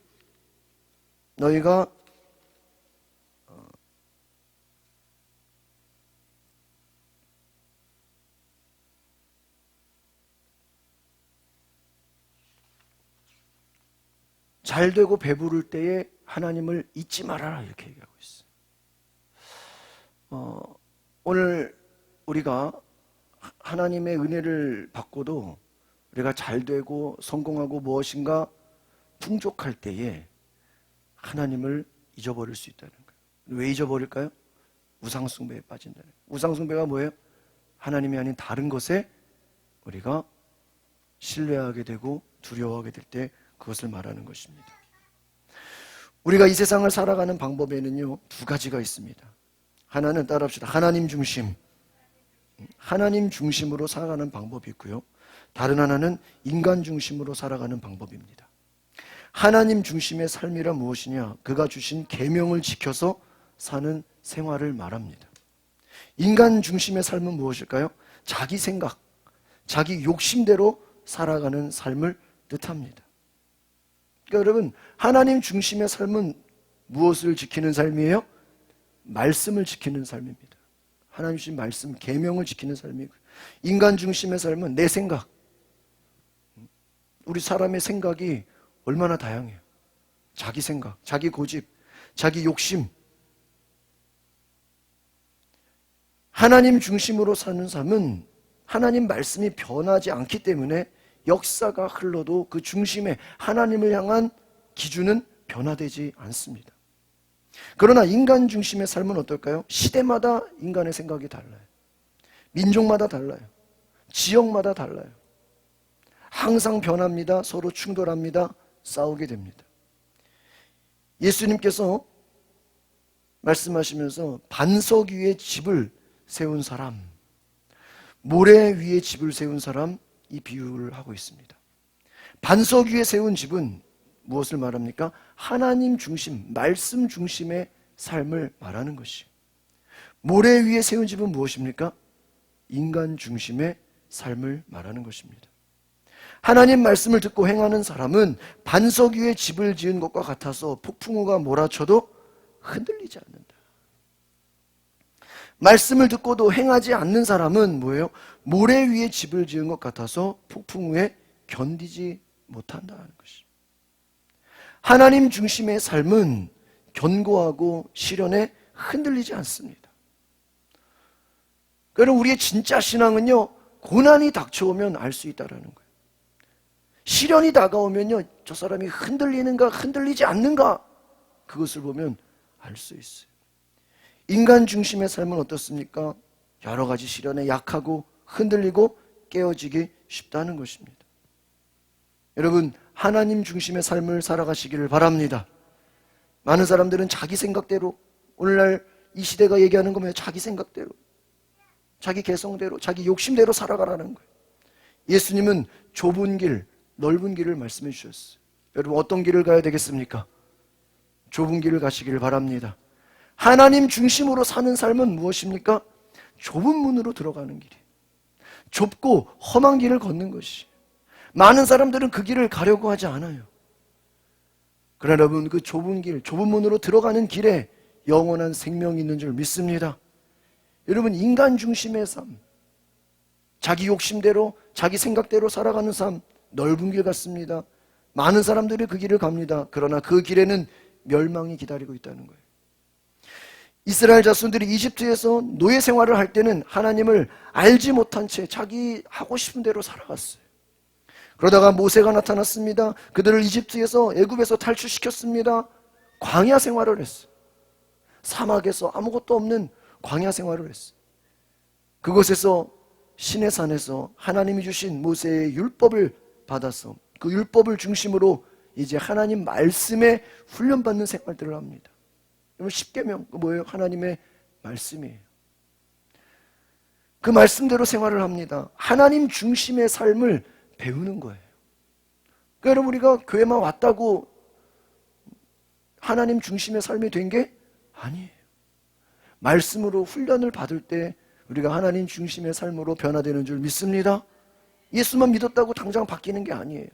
너희가 잘 되고 배부를 때에 하나님을 잊지 말아라, 이렇게 얘기하고 있어요. 오늘 우리가 하나님의 은혜를 받고도 우리가 잘 되고 성공하고 무엇인가 풍족할 때에 하나님을 잊어버릴 수 있다는 거예요. 왜 잊어버릴까요? 우상숭배에 빠진다는 거예요. 우상숭배가 뭐예요? 하나님이 아닌 다른 것에 우리가 신뢰하게 되고 두려워하게 될 때 그것을 말하는 것입니다. 우리가 이 세상을 살아가는 방법에는요, 두 가지가 있습니다. 하나는 따라합시다. 하나님 중심. 하나님 중심으로 살아가는 방법이 있고요. 다른 하나는 인간 중심으로 살아가는 방법입니다. 하나님 중심의 삶이란 무엇이냐? 그가 주신 계명을 지켜서 사는 생활을 말합니다. 인간 중심의 삶은 무엇일까요? 자기 생각, 자기 욕심대로 살아가는 삶을 뜻합니다. 그러니까 여러분, 하나님 중심의 삶은 무엇을 지키는 삶이에요? 말씀을 지키는 삶입니다. 하나님 주신 말씀, 계명을 지키는 삶이고, 인간 중심의 삶은 내 생각. 우리 사람의 생각이 얼마나 다양해요. 자기 생각, 자기 고집, 자기 욕심. 하나님 중심으로 사는 삶은 하나님 말씀이 변하지 않기 때문에 역사가 흘러도 그 중심에 하나님을 향한 기준은 변화되지 않습니다. 그러나 인간 중심의 삶은 어떨까요? 시대마다 인간의 생각이 달라요. 민족마다 달라요. 지역마다 달라요. 항상 변합니다. 서로 충돌합니다. 싸우게 됩니다. 예수님께서 말씀하시면서 반석 위에 집을 세운 사람, 모래 위에 집을 세운 사람, 이 비유를 하고 있습니다. 반석 위에 세운 집은 무엇을 말합니까? 하나님 중심, 말씀 중심의 삶을 말하는 것이요. 모래 위에 세운 집은 무엇입니까? 인간 중심의 삶을 말하는 것입니다. 하나님 말씀을 듣고 행하는 사람은 반석 위에 집을 지은 것과 같아서 폭풍우가 몰아쳐도 흔들리지 않는다. 말씀을 듣고도 행하지 않는 사람은 뭐예요? 모래 위에 집을 지은 것 같아서 폭풍우에 견디지 못한다는 것입니다. 하나님 중심의 삶은 견고하고 시련에 흔들리지 않습니다. 그러나 우리의 진짜 신앙은요, 고난이 닥쳐오면 알 수 있다는 거예요. 시련이 다가오면요, 저 사람이 흔들리는가 흔들리지 않는가, 그것을 보면 알 수 있어요. 인간 중심의 삶은 어떻습니까? 여러 가지 시련에 약하고 흔들리고 깨어지기 쉽다는 것입니다. 여러분, 하나님 중심의 삶을 살아가시기를 바랍니다. 많은 사람들은 자기 생각대로, 오늘날 이 시대가 얘기하는 거면 자기 생각대로, 자기 개성대로, 자기 욕심대로 살아가라는 거예요. 예수님은 좁은 길, 넓은 길을 말씀해 주셨어요. 여러분, 어떤 길을 가야 되겠습니까? 좁은 길을 가시기를 바랍니다. 하나님 중심으로 사는 삶은 무엇입니까? 좁은 문으로 들어가는 길이에요. 좁고 험한 길을 걷는 것이. 많은 사람들은 그 길을 가려고 하지 않아요. 그러나 여러분, 그 좁은 길, 좁은 문으로 들어가는 길에 영원한 생명이 있는 줄 믿습니다. 여러분, 인간 중심의 삶, 자기 욕심대로, 자기 생각대로 살아가는 삶, 넓은 길 같습니다. 많은 사람들이 그 길을 갑니다. 그러나 그 길에는 멸망이 기다리고 있다는 거예요. 이스라엘 자손들이 이집트에서 노예 생활을 할 때는 하나님을 알지 못한 채 자기 하고 싶은 대로 살아갔어요. 그러다가 모세가 나타났습니다. 그들을 이집트에서, 애굽에서 탈출시켰습니다. 광야 생활을 했어요. 사막에서 아무것도 없는 광야 생활을 했어요. 그곳에서 시내산에서 하나님이 주신 모세의 율법을 받아서 그 율법을 중심으로 이제 하나님 말씀에 훈련받는 생활들을 합니다. 여러분, 십계명 뭐예요? 하나님의 말씀이에요. 그 말씀대로 생활을 합니다. 하나님 중심의 삶을 배우는 거예요. 그러니까 여러분, 우리가 교회만 왔다고 하나님 중심의 삶이 된 게 아니에요. 말씀으로 훈련을 받을 때 우리가 하나님 중심의 삶으로 변화되는 줄 믿습니다. 예수만 믿었다고 당장 바뀌는 게 아니에요.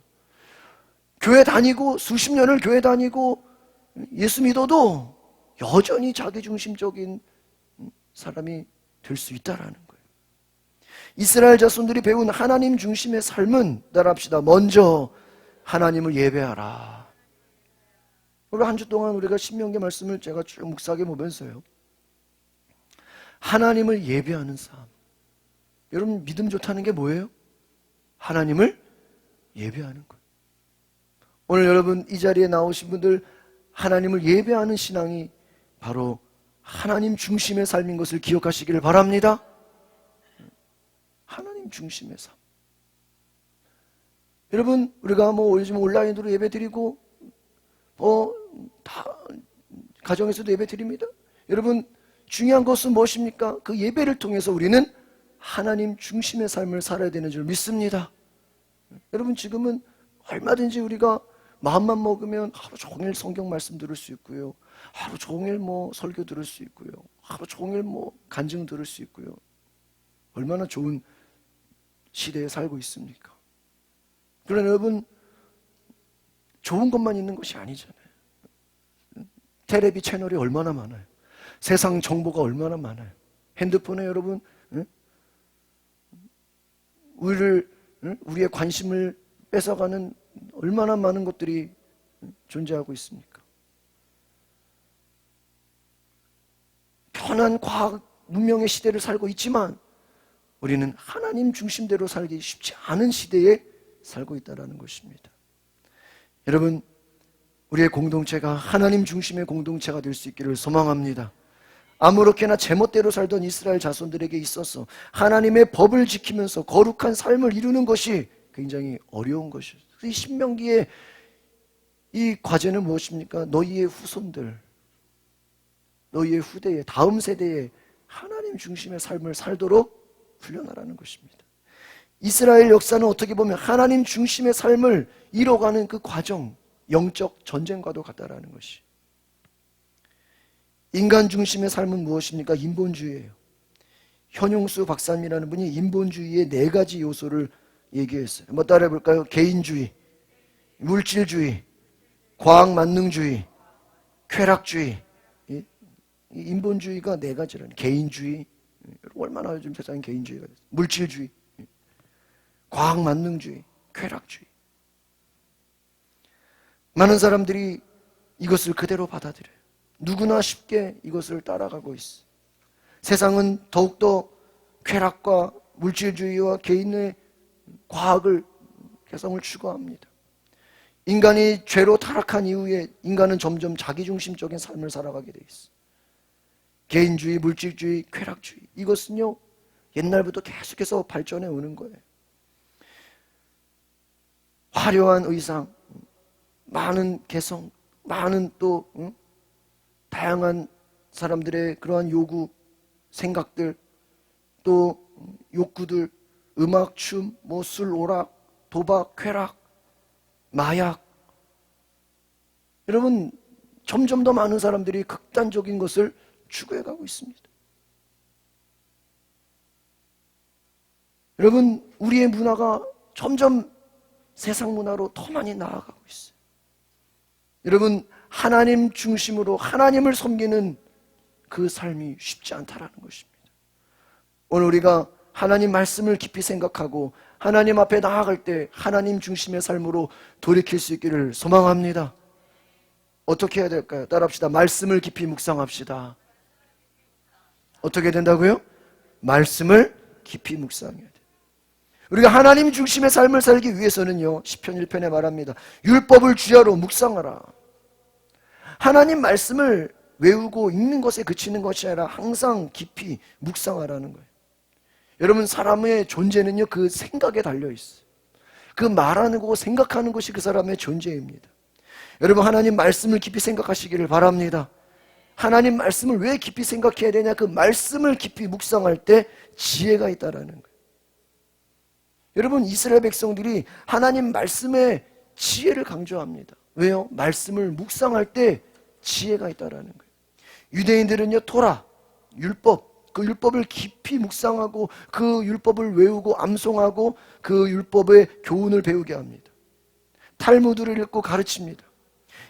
교회 다니고 수십 년을 교회 다니고 예수 믿어도 여전히 자기중심적인 사람이 될 수 있다라는 거예요. 이스라엘 자손들이 배운 하나님 중심의 삶은, 따라합시다, 먼저 하나님을 예배하라. 오늘 한 주 동안 우리가 신명기 말씀을 제가 쭉 묵상해 보면서요, 하나님을 예배하는 삶. 여러분, 믿음 좋다는 게 뭐예요? 하나님을 예배하는 거예요. 오늘 여러분 이 자리에 나오신 분들, 하나님을 예배하는 신앙이 바로 하나님 중심의 삶인 것을 기억하시기를 바랍니다. 하나님 중심의 삶. 여러분, 우리가 뭐 요즘 온라인으로 예배 드리고 다 가정에서도 예배 드립니다. 여러분, 중요한 것은 무엇입니까? 그 예배를 통해서 우리는 하나님 중심의 삶을 살아야 되는 줄 믿습니다. 여러분, 지금은 얼마든지 우리가 마음만 먹으면 하루 종일 성경 말씀 들을 수 있고요, 하루 종일 뭐 설교 들을 수 있고요, 하루 종일 뭐 간증 들을 수 있고요. 얼마나 좋은 시대에 살고 있습니까? 그러나 여러분, 좋은 것만 있는 것이 아니잖아요. 텔레비 채널이 얼마나 많아요. 세상 정보가 얼마나 많아요. 핸드폰에 여러분, 우리의 관심을 뺏어가는 얼마나 많은 것들이 존재하고 있습니까? 편한 과학 문명의 시대를 살고 있지만 우리는 하나님 중심대로 살기 쉽지 않은 시대에 살고 있다는 것입니다. 여러분, 우리의 공동체가 하나님 중심의 공동체가 될 수 있기를 소망합니다. 아무렇게나 제멋대로 살던 이스라엘 자손들에게 있어서 하나님의 법을 지키면서 거룩한 삶을 이루는 것이 굉장히 어려운 것이죠. 이 신명기의 이 과제는 무엇입니까? 너희의 후손들, 너희의 후대에, 다음 세대에 하나님 중심의 삶을 살도록 훈련하라는 것입니다. 이스라엘 역사는 어떻게 보면 하나님 중심의 삶을 이뤄가는 그 과정, 영적 전쟁과도 같다라는 것이. 인간 중심의 삶은 무엇입니까? 인본주의예요. 현용수 박사님이라는 분이 인본주의의 4가지 요소를 얘기했어요. 한번 따라해 볼까요? 개인주의, 물질주의, 과학만능주의, 쾌락주의. 이 인본주의가 4가지라는, 개인주의, 얼마나 요즘 세상에 개인주의가 됐어요. 물질주의, 과학만능주의, 쾌락주의. 많은 사람들이 이것을 그대로 받아들여요. 누구나 쉽게 이것을 따라가고 있어. 세상은 더욱더 쾌락과 물질주의와 개인의 과학을, 개성을 추구합니다. 인간이 죄로 타락한 이후에 인간은 점점 자기중심적인 삶을 살아가게 돼 있어. 개인주의, 물질주의, 쾌락주의, 이것은요 옛날부터 계속해서 발전해 오는 거예요. 화려한 의상, 많은 개성, 많은 또 다양한 사람들의 그러한 요구, 생각들, 또 욕구들, 음악, 춤, 뭐 술, 오락, 도박, 쾌락, 마약. 여러분, 점점 더 많은 사람들이 극단적인 것을 추구해가고 있습니다. 여러분, 우리의 문화가 점점 세상 문화로 더 많이 나아가고 있어요. 여러분, 하나님 중심으로 하나님을 섬기는 그 삶이 쉽지 않다라는 것입니다. 오늘 우리가 하나님 말씀을 깊이 생각하고 하나님 앞에 나아갈 때 하나님 중심의 삶으로 돌이킬 수 있기를 소망합니다. 어떻게 해야 될까요? 따라합시다. 말씀을 깊이 묵상합시다. 어떻게 된다고요? 말씀을 깊이 묵상해야 돼요. 우리가 하나님 중심의 삶을 살기 위해서는요, 시편 1편에 말합니다. 율법을 주야로 묵상하라. 하나님 말씀을 외우고 읽는 것에 그치는 것이 아니라 항상 깊이 묵상하라는 거예요. 여러분, 사람의 존재는요, 그 생각에 달려있어요. 그 말하는 거고 생각하는 것이 그 사람의 존재입니다. 여러분, 하나님 말씀을 깊이 생각하시기를 바랍니다. 하나님 말씀을 왜 깊이 생각해야 되냐? 그 말씀을 깊이 묵상할 때 지혜가 있다라는 거예요. 여러분, 이스라엘 백성들이 하나님 말씀에 지혜를 강조합니다. 왜요? 말씀을 묵상할 때 지혜가 있다라는 거예요. 유대인들은요, 토라, 율법, 그 율법을 깊이 묵상하고 그 율법을 외우고 암송하고 그 율법의 교훈을 배우게 합니다. 탈무드를 읽고 가르칩니다.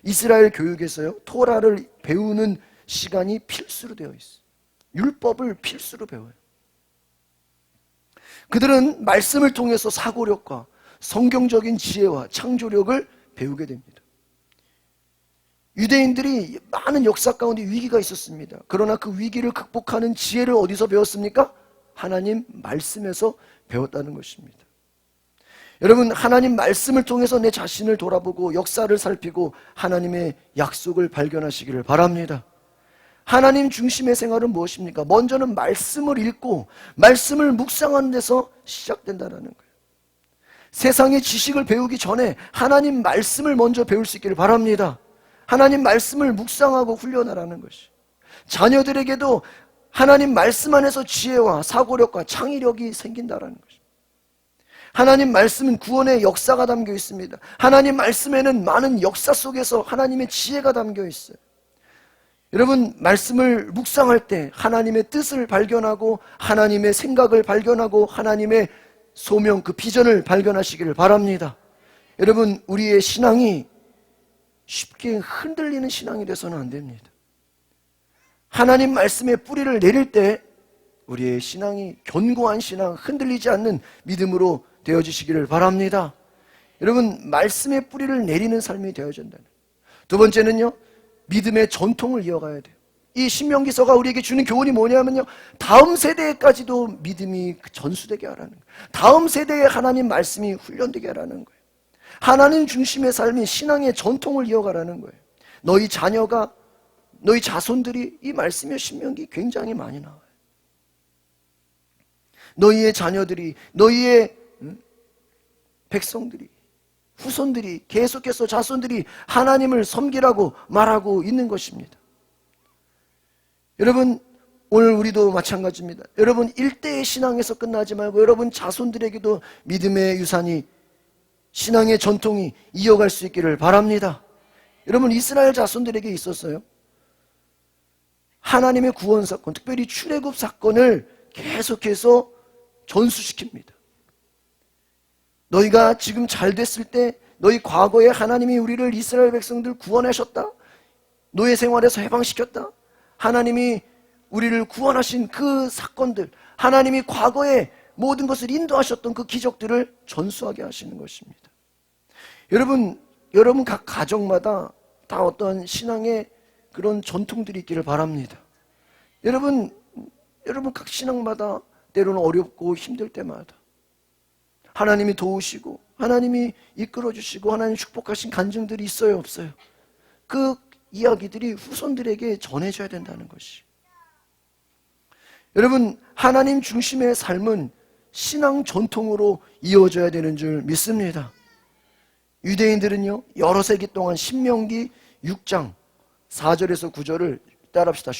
이스라엘 교육에서요, 토라를 배우는 시간이 필수로 되어 있어요. 율법을 필수로 배워요. 그들은 말씀을 통해서 사고력과 성경적인 지혜와 창조력을 배우게 됩니다. 유대인들이 많은 역사 가운데 위기가 있었습니다. 그러나 그 위기를 극복하는 지혜를 어디서 배웠습니까? 하나님 말씀에서 배웠다는 것입니다. 여러분, 하나님 말씀을 통해서 내 자신을 돌아보고 역사를 살피고 하나님의 약속을 발견하시기를 바랍니다. 하나님 중심의 생활은 무엇입니까? 먼저는 말씀을 읽고 말씀을 묵상하는 데서 시작된다는 거예요. 세상의 지식을 배우기 전에 하나님 말씀을 먼저 배울 수 있기를 바랍니다. 하나님 말씀을 묵상하고 훈련하라는 것이, 자녀들에게도 하나님 말씀 안에서 지혜와 사고력과 창의력이 생긴다라는 것입니다. 하나님 말씀은 구원의 역사가 담겨 있습니다. 하나님 말씀에는 많은 역사 속에서 하나님의 지혜가 담겨 있어요. 여러분, 말씀을 묵상할 때 하나님의 뜻을 발견하고 하나님의 생각을 발견하고 하나님의 소명, 그 비전을 발견하시기를 바랍니다. 여러분, 우리의 신앙이 쉽게 흔들리는 신앙이 돼서는 안 됩니다. 하나님 말씀의 뿌리를 내릴 때 우리의 신앙이 견고한 신앙, 흔들리지 않는 믿음으로 되어지시기를 바랍니다. 여러분, 말씀의 뿌리를 내리는 삶이 되어진다는. 두 번째는요, 믿음의 전통을 이어가야 돼요. 이 신명기서가 우리에게 주는 교훈이 뭐냐면요, 다음 세대까지도 믿음이 전수되게 하라는 거예요. 다음 세대에 하나님 말씀이 훈련되게 하라는 거예요. 하나님 중심의 삶이 신앙의 전통을 이어가라는 거예요. 너희 자녀가, 너희 자손들이, 이 말씀의 신명기 굉장히 많이 나와요. 너희의 자녀들이, 너희의 백성들이, 후손들이 계속해서 자손들이 하나님을 섬기라고 말하고 있는 것입니다. 여러분, 오늘 우리도 마찬가지입니다. 여러분, 일대의 신앙에서 끝나지 말고 여러분 자손들에게도 믿음의 유산이, 신앙의 전통이 이어갈 수 있기를 바랍니다. 여러분, 이스라엘 자손들에게 있었어요. 하나님의 구원 사건, 특별히 출애굽 사건을 계속해서 전수시킵니다. 너희가 지금 잘 됐을 때, 너희 과거에 하나님이 우리를, 이스라엘 백성들 구원하셨다, 노예 생활에서 해방시켰다, 하나님이 우리를 구원하신 그 사건들, 하나님이 과거에 모든 것을 인도하셨던 그 기적들을 전수하게 하시는 것입니다. 여러분 각 가정마다 다 어떤 신앙의 그런 전통들이 있기를 바랍니다. 여러분 각 신앙마다 때로는 어렵고 힘들 때마다 하나님이 도우시고 하나님이 이끌어주시고 하나님 축복하신 간증들이 있어요, 없어요? 그 이야기들이 후손들에게 전해져야 된다는 것이. 여러분, 하나님 중심의 삶은 신앙 전통으로 이어져야 되는 줄 믿습니다. 유대인들은요, 여러 세기 동안 신명기 6장 4절에서 9절을 따라합시다.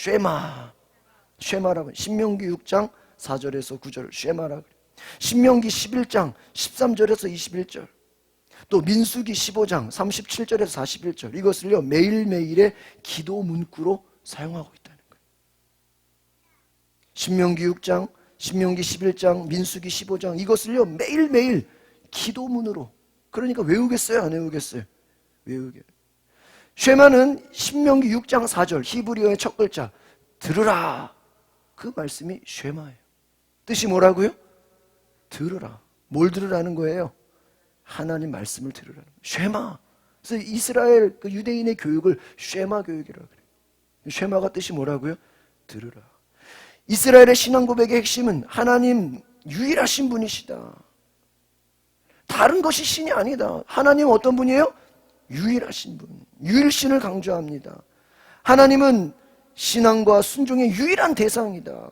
쉐마라고. 신명기 6장 4절에서 9절을 쉐마라고. 신명기 11장 13절에서 21절, 또 민수기 15장 37절에서 41절, 이것을요 매일매일의 기도 문구로 사용하고 있다는 거예요. 신명기 6장, 신명기 11장, 민수기 15장, 이것을요 매일매일 기도문으로, 그러니까 외우겠어요, 안 외우겠어요? 외우게. 쉐마는 신명기 6장 4절 히브리어의 첫 글자 들으라, 그 말씀이 쉐마예요. 뜻이 뭐라고요? 들으라. 뭘 들으라는 거예요? 하나님 말씀을 들으라는 거예요. 쉐마. 그래서 이스라엘 그 유대인의 교육을 쉐마 교육이라고 그래요. 쉐마가 뜻이 뭐라고요? 들으라. 이스라엘의 신앙 고백의 핵심은 하나님 유일하신 분이시다. 다른 것이 신이 아니다. 하나님은 어떤 분이에요? 유일하신 분. 유일신을 강조합니다. 하나님은 신앙과 순종의 유일한 대상이다.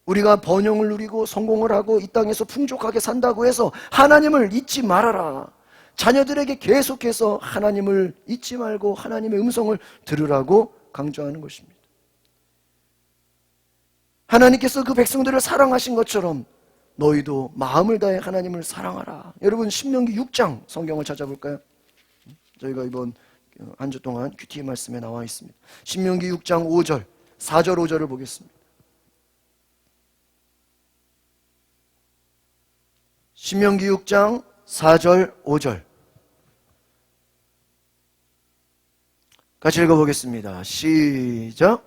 우리가 번영을 누리고 성공을 하고 이 땅에서 풍족하게 산다고 해서 하나님을 잊지 말아라. 자녀들에게 계속해서 하나님을 잊지 말고 하나님의 음성을 들으라고 강조하는 것입니다. 하나님께서 그 백성들을 사랑하신 것처럼 너희도 마음을 다해 하나님을 사랑하라. 여러분 신명기 6장 성경을 찾아볼까요? 저희가 이번 한 주 동안 큐티 말씀에 나와 있습니다. 신명기 6장 5절 4절 5절을 보겠습니다. 신명기 6장 4절 5절 같이 읽어보겠습니다. 시작.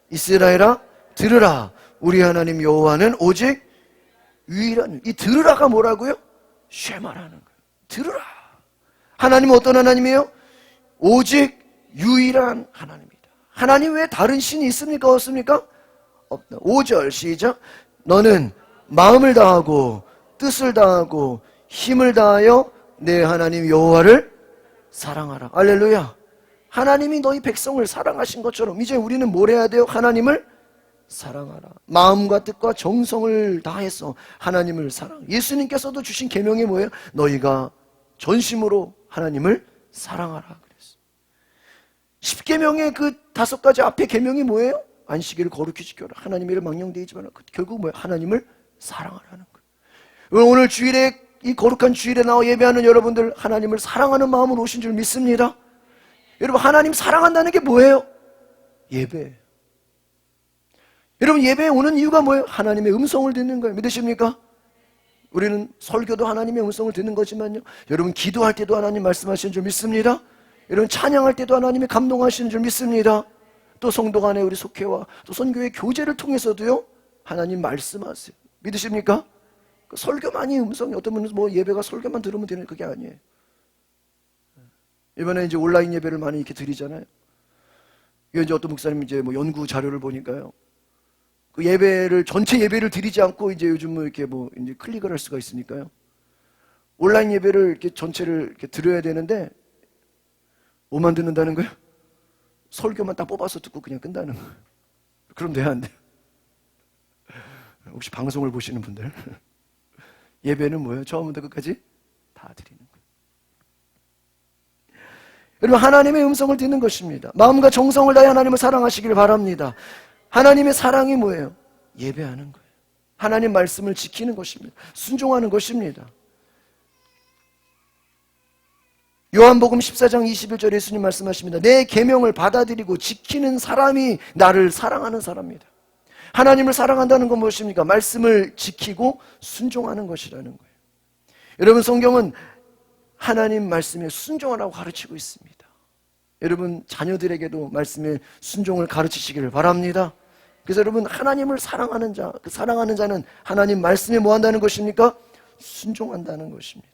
이스라엘아 들으라. 우리 하나님 여호와는 오직 유일한. 이 들으라가 뭐라고요? 쉐마라는 거예요. 들으라. 하나님은 어떤 하나님이에요? 오직 유일한 하나님입니다. 하나님 외에 다른 신이 있습니까? 없습니까? 없다. 5절 시작. 너는 마음을 다하고 뜻을 다하고 힘을 다하여 내 하나님 여호와를 사랑하라. 할렐루야. 하나님이 너희 백성을 사랑하신 것처럼 이제 우리는 뭘 해야 돼요? 하나님을 사랑하라. 마음과 뜻과 정성을 다해서 하나님을 사랑. 예수님께서도 주신 계명이 뭐예요? 너희가 전심으로 하나님을 사랑하라 그랬어요. 10계명의 그 5가지 앞에 계명이 뭐예요? 안식일을 거룩히 지켜라. 하나님의 일을 망령되지 마라. 결국 뭐예요? 하나님을 사랑하라는 거예요. 오늘 주일에 이 거룩한 주일에 나와 예배하는 여러분들 하나님을 사랑하는 마음으로 오신 줄 믿습니다. 여러분 하나님 사랑한다는 게 뭐예요? 예배. 여러분 예배에 오는 이유가 뭐예요? 하나님의 음성을 듣는 거예요. 믿으십니까? 우리는 설교도 하나님의 음성을 듣는 거지만요, 여러분 기도할 때도 하나님 말씀하시는 줄 믿습니다. 여러분 찬양할 때도 하나님이 감동하시는 줄 믿습니다. 또 성도 간에 우리 속회와 또 선교의 교제를 통해서도요 하나님 말씀하세요. 믿으십니까? 설교만이 음성이, 어떤 분은 뭐 예배가 설교만 들으면 되는, 그게 아니에요. 이번에 이제 온라인 예배를 많이 이렇게 드리잖아요. 이게 이제 어떤 목사님 이제 뭐 연구 자료를 보니까요, 그 예배를 전체 예배를 드리지 않고 이제 요즘 뭐 이렇게 뭐 이제 클릭을 할 수가 있으니까요. 온라인 예배를 이렇게 전체를 이렇게 들어야 되는데 뭐만 듣는다는 거예요? 설교만 딱 뽑아서 듣고 그냥 끝나는 거예요. 그럼 돼야 안 돼요? 혹시 방송을 보시는 분들 예배는 뭐예요? 처음부터 끝까지 다 드리는 거예요. 여러분 하나님의 음성을 듣는 것입니다. 마음과 정성을 다해 하나님을 사랑하시길 바랍니다. 하나님의 사랑이 뭐예요? 예배하는 거예요. 하나님 말씀을 지키는 것입니다. 순종하는 것입니다. 요한복음 14장 21절에 예수님 말씀하십니다. 내 계명을 받아들이고 지키는 사람이 나를 사랑하는 사람입니다. 하나님을 사랑한다는 건 무엇입니까? 말씀을 지키고 순종하는 것이라는 거예요. 여러분 성경은 하나님 말씀에 순종하라고 가르치고 있습니다. 여러분 자녀들에게도 말씀에 순종을 가르치시기를 바랍니다. 그래서 여러분 하나님을 사랑하는 자, 그 사랑하는 자는 하나님 말씀에 뭐 한다는 것입니까? 순종한다는 것입니다.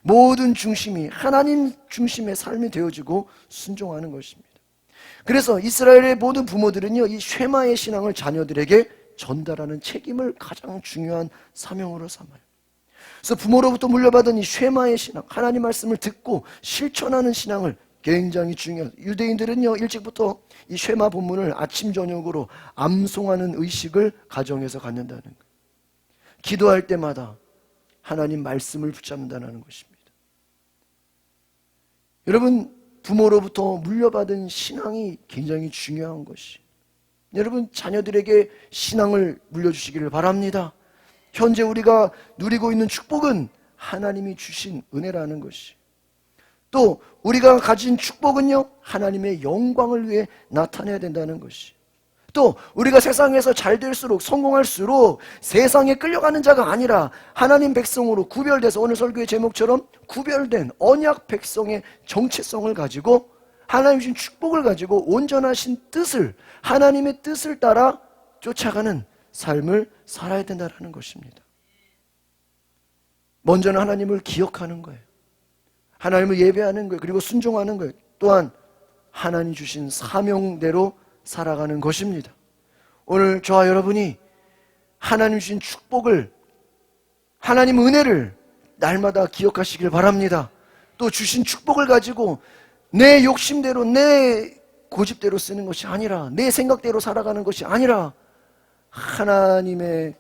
모든 중심이 하나님 중심의 삶이 되어지고 순종하는 것입니다. 그래서 이스라엘의 모든 부모들은요, 이 쉐마의 신앙을 자녀들에게 전달하는 책임을 가장 중요한 사명으로 삼아요. 그래서 부모로부터 물려받은 이 쉐마의 신앙, 하나님 말씀을 듣고 실천하는 신앙을 굉장히 중요해요. 유대인들은요, 일찍부터 이 쉐마 본문을 아침 저녁으로 암송하는 의식을 가정에서 갖는다는 거예요. 기도할 때마다 하나님 말씀을 붙잡는다는 것입니다. 여러분 부모로부터 물려받은 신앙이 굉장히 중요한 것이, 여러분 자녀들에게 신앙을 물려주시기를 바랍니다. 현재 우리가 누리고 있는 축복은 하나님이 주신 은혜라는 것이, 또 우리가 가진 축복은요 하나님의 영광을 위해 나타내야 된다는 것이, 또 우리가 세상에서 잘 될수록 성공할수록 세상에 끌려가는 자가 아니라 하나님 백성으로 구별돼서, 오늘 설교의 제목처럼 구별된 언약 백성의 정체성을 가지고 하나님 주신 축복을 가지고 온전하신 뜻을, 하나님의 뜻을 따라 쫓아가는 삶을 살아야 된다는 것입니다. 먼저는 하나님을 기억하는 거예요. 하나님을 예배하는 거예요. 그리고 순종하는 거예요. 또한 하나님 주신 사명대로 살아가는 것입니다. 오늘 저와 여러분이 하나님 주신 축복을, 하나님 은혜를 날마다 기억하시길 바랍니다. 또 주신 축복을 가지고 내 욕심대로, 내 고집대로 쓰는 것이 아니라, 내 생각대로 살아가는 것이 아니라 하나님의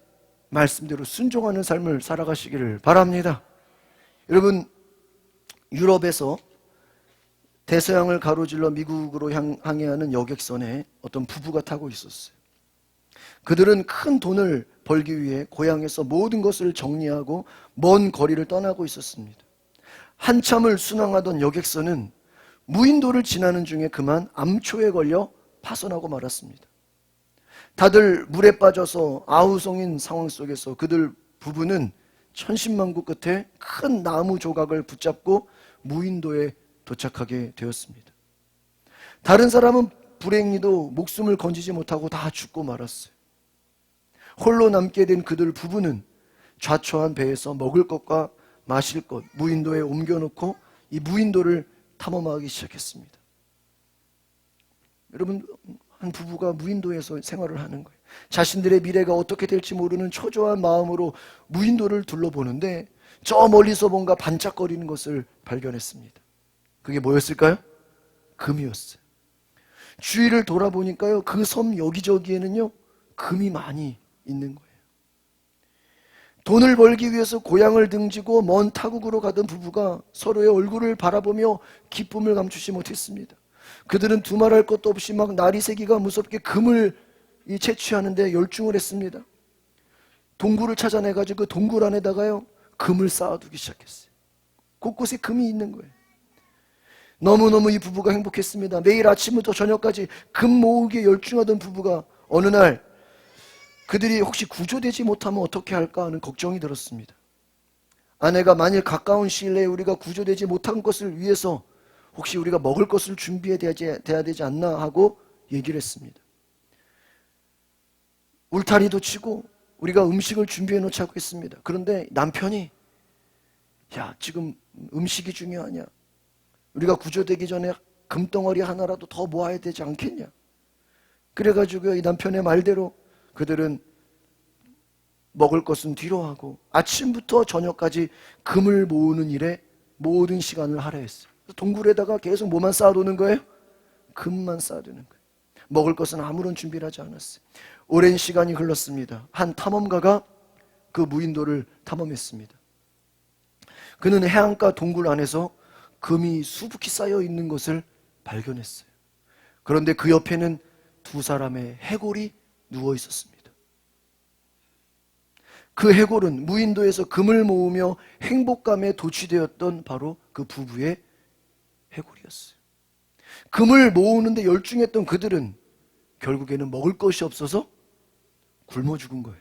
말씀대로 순종하는 삶을 살아가시기를 바랍니다. 여러분, 유럽에서 대서양을 가로질러 미국으로 항해하는 여객선에 어떤 부부가 타고 있었어요. 그들은 큰 돈을 벌기 위해 고향에서 모든 것을 정리하고 먼 거리를 떠나고 있었습니다. 한참을 순항하던 여객선은 무인도를 지나는 중에 그만 암초에 걸려 파손하고 말았습니다. 다들 물에 빠져서 아우성인 상황 속에서 그들 부부는 천신만고 끝에 큰 나무 조각을 붙잡고 무인도에 도착하게 되었습니다. 다른 사람은 불행히도 목숨을 건지지 못하고 다 죽고 말았어요. 홀로 남게 된 그들 부부는 좌초한 배에서 먹을 것과 마실 것 무인도에 옮겨놓고 이 무인도를 탐험하기 시작했습니다. 여러분, 한 부부가 무인도에서 생활을 하는 거예요. 자신들의 미래가 어떻게 될지 모르는 초조한 마음으로 무인도를 둘러보는데 저 멀리서 뭔가 반짝거리는 것을 발견했습니다. 그게 뭐였을까요? 금이었어요. 주위를 돌아보니까요, 그 섬 여기저기에는요 금이 많이 있는 거예요. 돈을 벌기 위해서 고향을 등지고 먼 타국으로 가던 부부가 서로의 얼굴을 바라보며 기쁨을 감추지 못했습니다. 그들은 두말할 것도 없이 막 날이 새기가 무섭게 금을 채취하는데 열중을 했습니다. 동굴을 찾아내가지고 그 동굴 안에다가요 금을 쌓아두기 시작했어요. 곳곳에 금이 있는 거예요. 너무너무 이 부부가 행복했습니다. 매일 아침부터 저녁까지 금 모으기에 열중하던 부부가 어느 날 그들이 혹시 구조되지 못하면 어떻게 할까 하는 걱정이 들었습니다. 아내가 만일 가까운 시일 내에 우리가 구조되지 못한 것을 위해서 혹시 우리가 먹을 것을 준비해야 되지 않나 하고 얘기를 했습니다. 울타리도 치고 우리가 음식을 준비해 놓자고 했습니다. 그런데 남편이 야, 지금 음식이 중요하냐? 우리가 구조되기 전에 금덩어리 하나라도 더 모아야 되지 않겠냐? 그래가지고 이 남편의 말대로 그들은 먹을 것은 뒤로 하고 아침부터 저녁까지 금을 모으는 일에 모든 시간을 할애했어요. 동굴에다가 계속 뭐만 쌓아두는 거예요? 금만 쌓아두는 거예요. 먹을 것은 아무런 준비를 하지 않았어요. 오랜 시간이 흘렀습니다. 한 탐험가가 그 무인도를 탐험했습니다. 그는 해안가 동굴 안에서 금이 수북히 쌓여 있는 것을 발견했어요. 그런데 그 옆에는 두 사람의 해골이 누워 있었습니다. 그 해골은 무인도에서 금을 모으며 행복감에 도취되었던 바로 그 부부의 해골이었어요. 금을 모으는데 열중했던 그들은 결국에는 먹을 것이 없어서 굶어 죽은 거예요.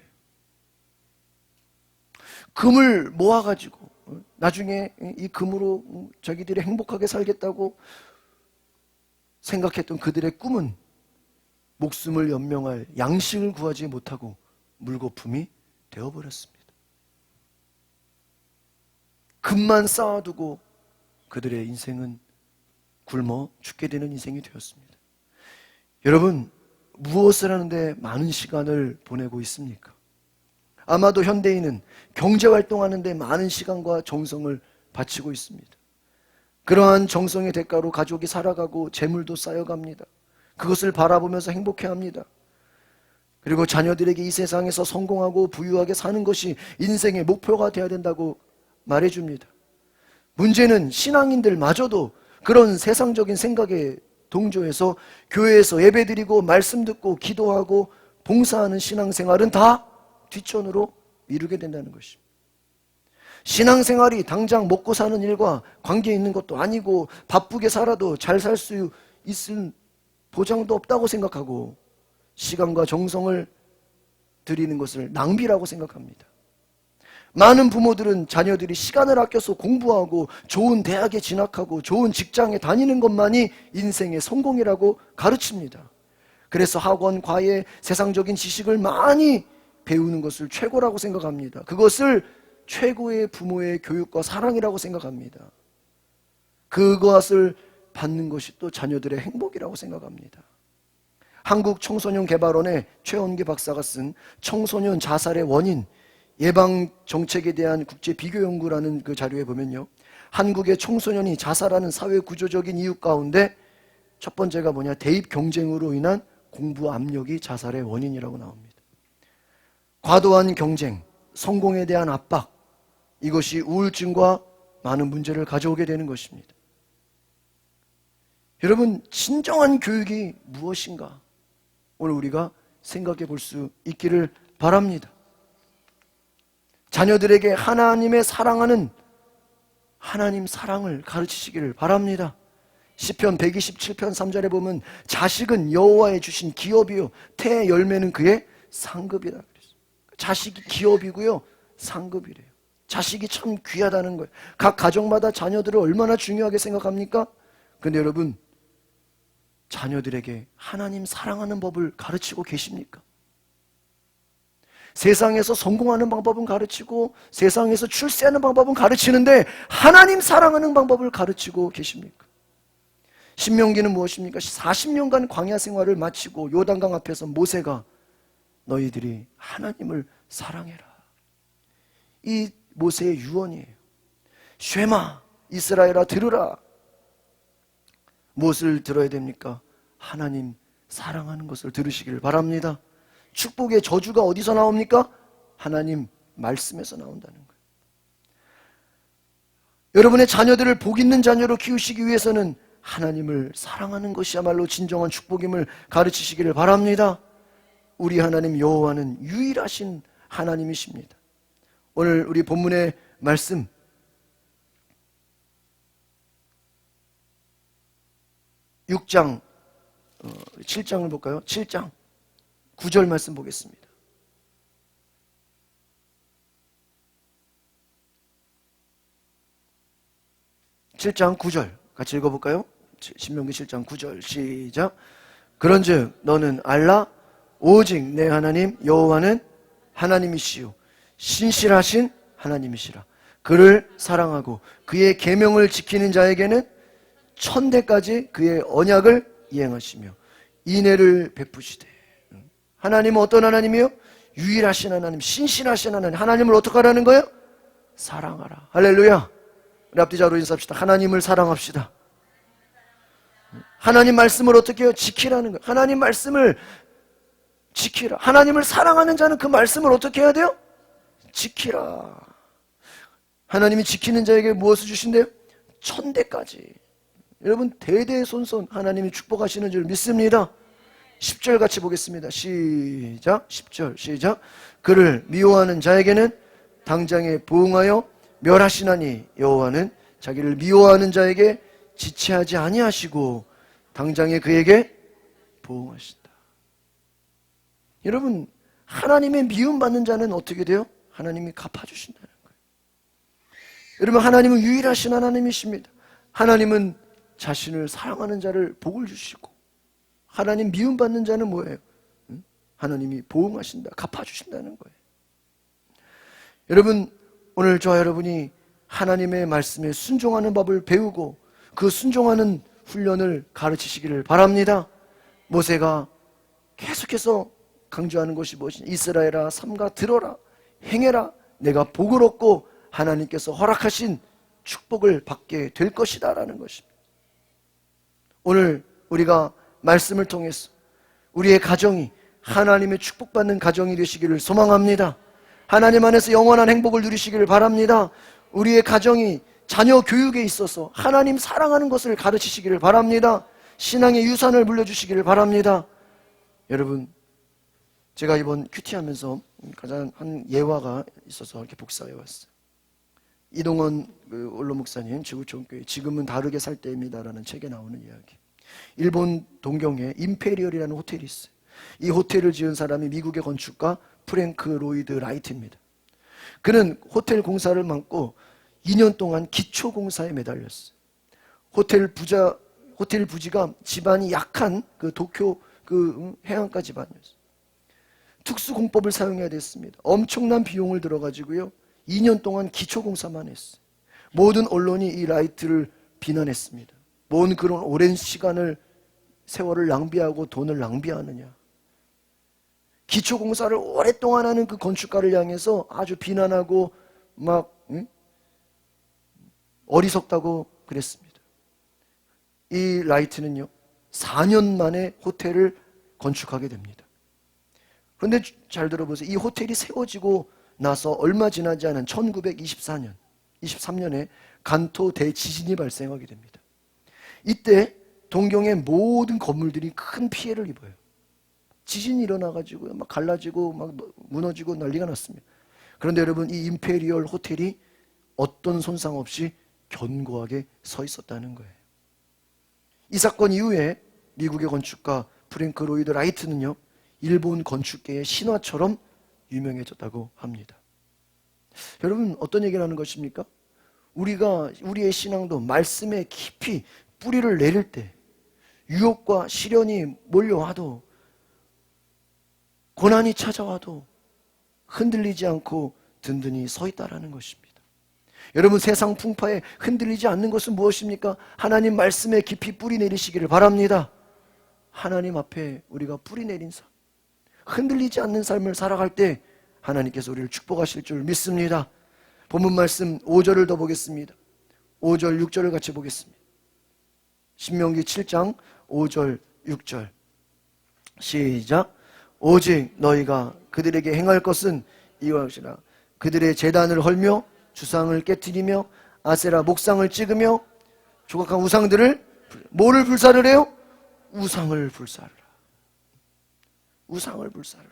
금을 모아가지고 나중에 이 금으로 자기들이 행복하게 살겠다고 생각했던 그들의 꿈은 목숨을 연명할 양식을 구하지 못하고 물거품이 되어버렸습니다. 금만 쌓아두고 그들의 인생은 굶어 죽게 되는 인생이 되었습니다. 여러분, 무엇을 하는데 많은 시간을 보내고 있습니까? 아마도 현대인은 경제활동하는데 많은 시간과 정성을 바치고 있습니다. 그러한 정성의 대가로 가족이 살아가고 재물도 쌓여갑니다. 그것을 바라보면서 행복해합니다. 그리고 자녀들에게 이 세상에서 성공하고 부유하게 사는 것이 인생의 목표가 되어야 된다고 말해줍니다. 문제는 신앙인들마저도 그런 세상적인 생각에 동조해서 교회에서 예배드리고 말씀 듣고 기도하고 봉사하는 신앙생활은 다 뒷전으로 미루게 된다는 것입니다. 신앙생활이 당장 먹고 사는 일과 관계 있는 것도 아니고 바쁘게 살아도 잘 살 수 있을 보장도 없다고 생각하고 시간과 정성을 들이는 것을 낭비라고 생각합니다. 많은 부모들은 자녀들이 시간을 아껴서 공부하고 좋은 대학에 진학하고 좋은 직장에 다니는 것만이 인생의 성공이라고 가르칩니다. 그래서 학원, 과외, 세상적인 지식을 많이 배우는 것을 최고라고 생각합니다. 그것을 최고의 부모의 교육과 사랑이라고 생각합니다. 그것을 받는 것이 또 자녀들의 행복이라고 생각합니다. 한국청소년개발원의 최원기 박사가 쓴 청소년 자살의 원인 예방 정책에 대한 국제 비교 연구라는 그 자료에 보면요, 한국의 청소년이 자살하는 사회 구조적인 이유 가운데 첫 번째가 뭐냐, 대입 경쟁으로 인한 공부 압력이 자살의 원인이라고 나옵니다. 과도한 경쟁, 성공에 대한 압박, 이것이 우울증과 많은 문제를 가져오게 되는 것입니다. 여러분, 진정한 교육이 무엇인가? 오늘 우리가 생각해 볼 수 있기를 바랍니다. 자녀들에게 하나님의 사랑하는 하나님 사랑을 가르치시기를 바랍니다. 시편 127편 3절에 보면 자식은 여호와의 주신 기업이요 태의 열매는 그의 상급이다. 자식이 기업이고요, 상급이래요. 자식이 참 귀하다는 거예요. 각 가정마다 자녀들을 얼마나 중요하게 생각합니까? 근데 여러분, 자녀들에게 하나님 사랑하는 법을 가르치고 계십니까? 세상에서 성공하는 방법은 가르치고 세상에서 출세하는 방법은 가르치는데 하나님 사랑하는 방법을 가르치고 계십니까? 신명기는 무엇입니까? 40년간 광야 생활을 마치고 요단강 앞에서 모세가 너희들이 하나님을 사랑해라, 이 모세의 유언이에요. 쉐마 이스라엘아 들으라. 무엇을 들어야 됩니까? 하나님 사랑하는 것을 들으시기를 바랍니다. 축복의 저주가 어디서 나옵니까? 하나님 말씀에서 나온다는 거예요. 여러분의 자녀들을 복 있는 자녀로 키우시기 위해서는 하나님을 사랑하는 것이야말로 진정한 축복임을 가르치시기를 바랍니다. 우리 하나님 여호와는 유일하신 하나님이십니다. 오늘 우리 본문의 말씀 6장 7장을 볼까요? 7장 9절 말씀 보겠습니다. (7장 9절) 같이 읽어볼까요? 신명기 7장 9절 시작. 그런즉 너는 알라 오직 내 하나님 여호와는 하나님이시요 신실하신 하나님이시라. 그를 사랑하고 그의 계명을 지키는 자에게는 천대까지 그의 언약을 이행하시며 인애를 베푸시되. 하나님은 어떤 하나님이요? 유일하신 하나님, 신실하신 하나님. 하나님을 어떻게 하라는 거예요? 사랑하라. 할렐루야. 우리 앞뒤자로 인사합시다. 하나님을 사랑합시다. 하나님 말씀을 어떻게 해요? 지키라는 거예요. 하나님 말씀을 지키라. 하나님을 사랑하는 자는 그 말씀을 어떻게 해야 돼요? 지키라. 하나님이 지키는 자에게 무엇을 주신대요? 천대까지. 여러분, 대대손손 하나님이 축복하시는 줄 믿습니다. 10절 같이 보겠습니다. 시작. 10절 시작. 그를 미워하는 자에게는 당장에 보응하여 멸하시나니 여호와는 자기를 미워하는 자에게 지체하지 아니하시고 당장에 그에게 보응하신다. 여러분, 하나님의 미움받는 자는 어떻게 돼요? 하나님이 갚아주신다는 거예요. 여러분, 하나님은 유일하신 하나님이십니다. 하나님은 자신을 사랑하는 자를 복을 주시고, 하나님 미움받는 자는 뭐예요? 하나님이 보응하신다, 갚아주신다는 거예요. 여러분, 오늘 저와 여러분이 하나님의 말씀에 순종하는 법을 배우고 그 순종하는 훈련을 가르치시기를 바랍니다. 모세가 계속해서 강조하는 것이 무엇이냐? 이스라엘아 삼가 들어라, 행해라. 내가 복을 얻고 하나님께서 허락하신 축복을 받게 될 것이다 라는 것입니다. 오늘 우리가 말씀을 통해서 우리의 가정이 하나님의 축복받는 가정이 되시기를 소망합니다. 하나님 안에서 영원한 행복을 누리시기를 바랍니다. 우리의 가정이 자녀 교육에 있어서 하나님 사랑하는 것을 가르치시기를 바랍니다. 신앙의 유산을 물려주시기를 바랍니다. 여러분, 제가 이번 큐티하면서 가장 한 예화가 있어서 이렇게 복사해 왔어요. 이동원 원로 목사님 지구촌교회 지금은 다르게 살 때입니다라는 책에 나오는 이야기. 일본 동경에 임페리얼이라는 호텔이 있어요. 이 호텔을 지은 사람이 미국의 건축가 프랭크 로이드 라이트입니다. 그는 호텔 공사를 맡고 2년 동안 기초 공사에 매달렸어요. 호텔 부지가 집안이 약한 그 도쿄 해안가 집안이었어요. 특수 공법을 사용해야 됐습니다. 엄청난 비용을 들어가지고요, 2년 동안 기초공사만 했어요. 모든 언론이 이 라이트를 비난했습니다. 뭔 그런 오랜 시간을, 세월을 낭비하고 돈을 낭비하느냐. 기초공사를 오랫동안 하는 그 건축가를 향해서 아주 비난하고 막 어리석다고 그랬습니다. 이 라이트는요, 4년 만에 호텔을 건축하게 됩니다. 그런데 잘 들어보세요. 이 호텔이 세워지고 나서 얼마 지나지 않은 1923년에 간토 대지진이 발생하게 됩니다. 이때 동경의 모든 건물들이 큰 피해를 입어요. 지진이 일어나가지고 막 갈라지고 막 무너지고 난리가 났습니다. 그런데 여러분, 이 임페리얼 호텔이 어떤 손상 없이 견고하게 서 있었다는 거예요. 이 사건 이후에 미국의 건축가 프랭크 로이드 라이트는요, 일본 건축계의 신화처럼 유명해졌다고 합니다. 여러분, 어떤 얘기를 하는 것입니까? 우리의 신앙도 말씀에 깊이 뿌리를 내릴 때, 유혹과 시련이 몰려와도, 고난이 찾아와도 흔들리지 않고 든든히 서 있다라는 것입니다. 여러분, 세상 풍파에 흔들리지 않는 것은 무엇입니까? 하나님 말씀에 깊이 뿌리 내리시기를 바랍니다. 하나님 앞에 우리가 뿌리 내린 삶, 흔들리지 않는 삶을 살아갈 때 하나님께서 우리를 축복하실 줄 믿습니다. 본문 말씀 5절을 더 보겠습니다. 5절, 6절을 같이 보겠습니다. 신명기 7장 5절, 6절 시작. 오직 너희가 그들에게 행할 것은 이것이라. 그들의 제단을 헐며 주상을 깨뜨리며 아세라 목상을 찍으며 조각한 우상들을, 뭐를 불사를 해요? 우상을 불사르라. 우상을 불사르라.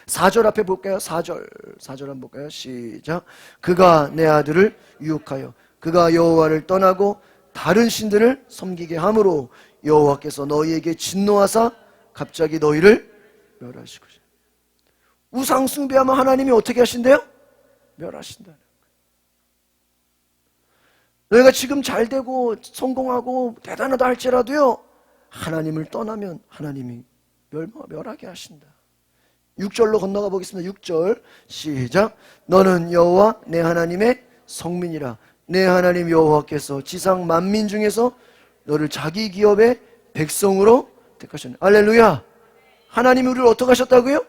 4절 앞에 볼까요? 4절 한번 볼까요? 시작. 그가 내 아들을 유혹하여 그가 여호와를 떠나고 다른 신들을 섬기게 함으로 여호와께서 너희에게 진노하사 갑자기 너희를 멸하시고. 우상 숭배하면 하나님이 어떻게 하신대요? 멸하신다는 거예요. 너희가 지금 잘되고 성공하고 대단하다 할지라도요, 하나님을 떠나면 하나님이 멸하게 하신다. 6절로 건너가 보겠습니다. 6절 시작. 너는 여호와 내 하나님의 성민이라. 내 하나님 여호와께서 지상 만민 중에서 너를 자기 기업의 백성으로 택하셨네. 할렐루야. 하나님이 우리를 어떻게 하셨다고요?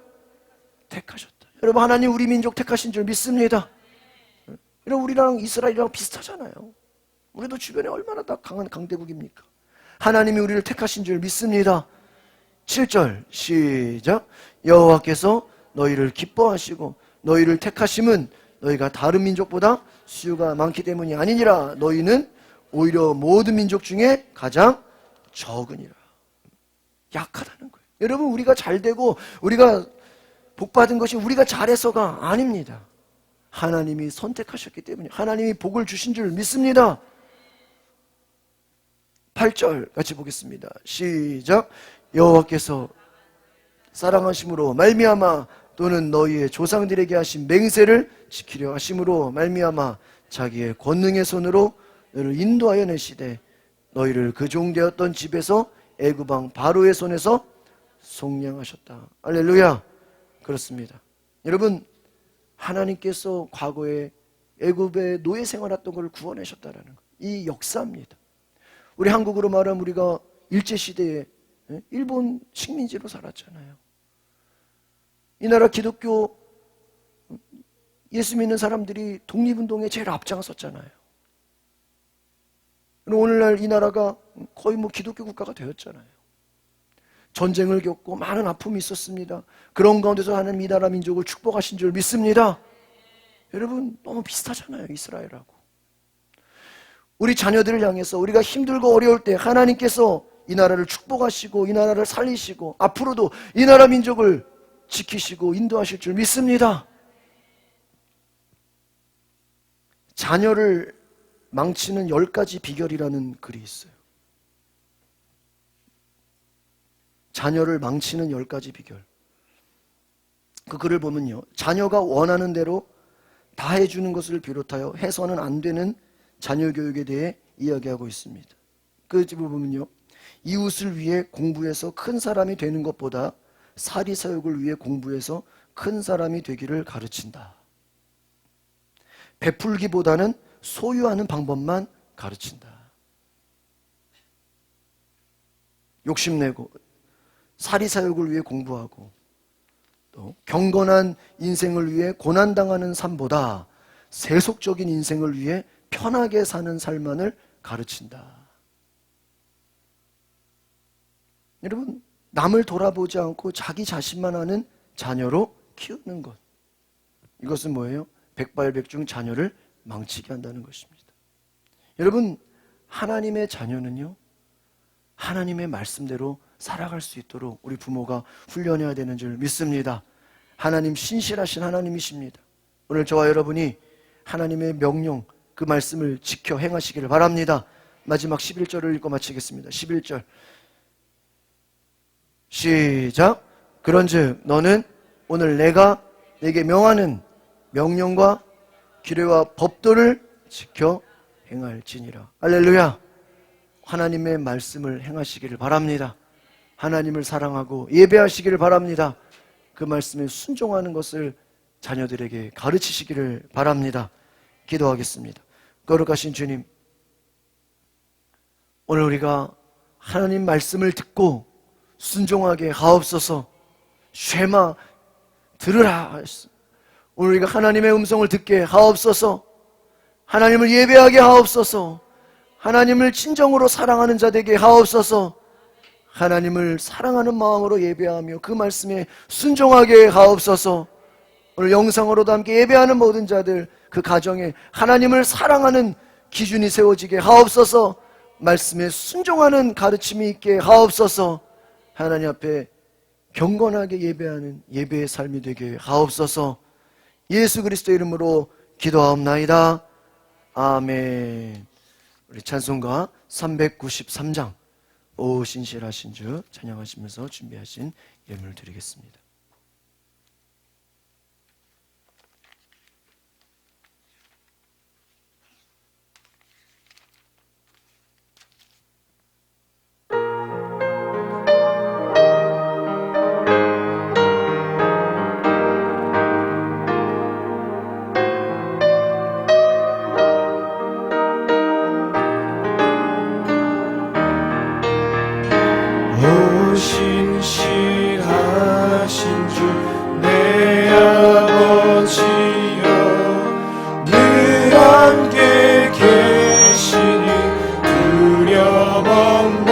택하셨다. 여러분, 하나님 우리 민족 택하신 줄 믿습니다. 여러분, 우리랑 이스라엘이랑 비슷하잖아요. 우리도 주변에 얼마나 다 강한 강대국입니까? 하나님이 우리를 택하신 줄 믿습니다. 7절 시작. 여호와께서 너희를 기뻐하시고 너희를 택하심은 너희가 다른 민족보다 수요가 많기 때문이 아니니라. 너희는 오히려 모든 민족 중에 가장 적으니라. 약하다는 거예요. 여러분, 우리가 잘되고 우리가 복받은 것이 우리가 잘해서가 아닙니다. 하나님이 선택하셨기 때문에, 하나님이 복을 주신 줄 믿습니다. 8절 같이 보겠습니다. 시작. 여호와께서 사랑하심으로 말미암아 또는 너희의 조상들에게 하신 맹세를 지키려 하심으로 말미암아 자기의 권능의 손으로 너를 인도하여 내시되 너희를 그 종되었던 집에서 애굽 왕 바로의 손에서 속량하셨다. 할렐루야. 그렇습니다. 여러분, 하나님께서 과거에 애굽의 노예 생활했던 것을 구원하셨다라는 것, 이 역사입니다. 우리 한국으로 말하면 우리가 일제시대에 일본 식민지로 살았잖아요. 이 나라 기독교 예수 믿는 사람들이 독립운동에 제일 앞장섰잖아요. 오늘날 이 나라가 거의 기독교 국가가 되었잖아요. 전쟁을 겪고 많은 아픔이 있었습니다. 그런 가운데서 하나님 이 나라 민족을 축복하신 줄 믿습니다. 여러분, 너무 비슷하잖아요, 이스라엘하고. 우리 자녀들을 향해서 우리가 힘들고 어려울 때 하나님께서 이 나라를 축복하시고 이 나라를 살리시고 앞으로도 이 나라 민족을 지키시고 인도하실 줄 믿습니다. 자녀를 망치는 10가지 비결이라는 글이 있어요. 자녀를 망치는 10가지 비결. 그 글을 보면요, 자녀가 원하는 대로 다 해주는 것을 비롯하여 해서는 안 되는 자녀 교육에 대해 이야기하고 있습니다. 그 집을 보면요, 이웃을 위해 공부해서 큰 사람이 되는 것보다 사리사욕을 위해 공부해서 큰 사람이 되기를 가르친다. 베풀기보다는 소유하는 방법만 가르친다. 욕심내고 사리사욕을 위해 공부하고 또 경건한 인생을 위해 고난당하는 삶보다 세속적인 인생을 위해 편하게 사는 삶만을 가르친다. 여러분, 남을 돌아보지 않고 자기 자신만 하는 자녀로 키우는 것, 이것은 뭐예요? 백발백중 자녀를 망치게 한다는 것입니다. 여러분, 하나님의 자녀는요, 하나님의 말씀대로 살아갈 수 있도록 우리 부모가 훈련해야 되는 줄 믿습니다. 하나님, 신실하신 하나님이십니다. 오늘 저와 여러분이 하나님의 명령, 그 말씀을 지켜 행하시기를 바랍니다. 마지막 11절을 읽고 마치겠습니다. 11절 시작. 그런즉 너는 오늘 내가 내게 명하는 명령과 규례와 법도를 지켜 행할지니라. 할렐루야. 하나님의 말씀을 행하시기를 바랍니다. 하나님을 사랑하고 예배하시기를 바랍니다. 그 말씀에 순종하는 것을 자녀들에게 가르치시기를 바랍니다. 기도하겠습니다. 거룩하신 주님, 오늘 우리가 하나님 말씀을 듣고 순종하게 하옵소서. 쉐마 들으라. 오늘 우리가 하나님의 음성을 듣게 하옵소서. 하나님을 예배하게 하옵소서. 하나님을 진정으로 사랑하는 자 되게 하옵소서. 하나님을 사랑하는 마음으로 예배하며 그 말씀에 순종하게 하옵소서. 오늘 영상으로도 함께 예배하는 모든 자들, 그 가정에 하나님을 사랑하는 기준이 세워지게 하옵소서. 말씀에 순종하는 가르침이 있게 하옵소서. 하나님 앞에 경건하게 예배하는 예배의 삶이 되게 하옵소서. 예수 그리스도의 이름으로 기도하옵나이다. 아멘. 우리 찬송가 393장 오 신실하신 주 찬양하시면서 준비하신 예물을 드리겠습니다. 오 신실하신 주 내 아버지여, 늘 함께 계시니 두려움없네.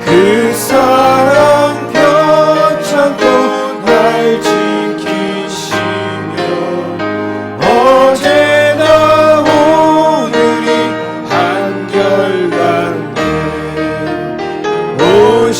그 사랑 편찮고 날 지키시며 어제나 오늘이 한결같네. 오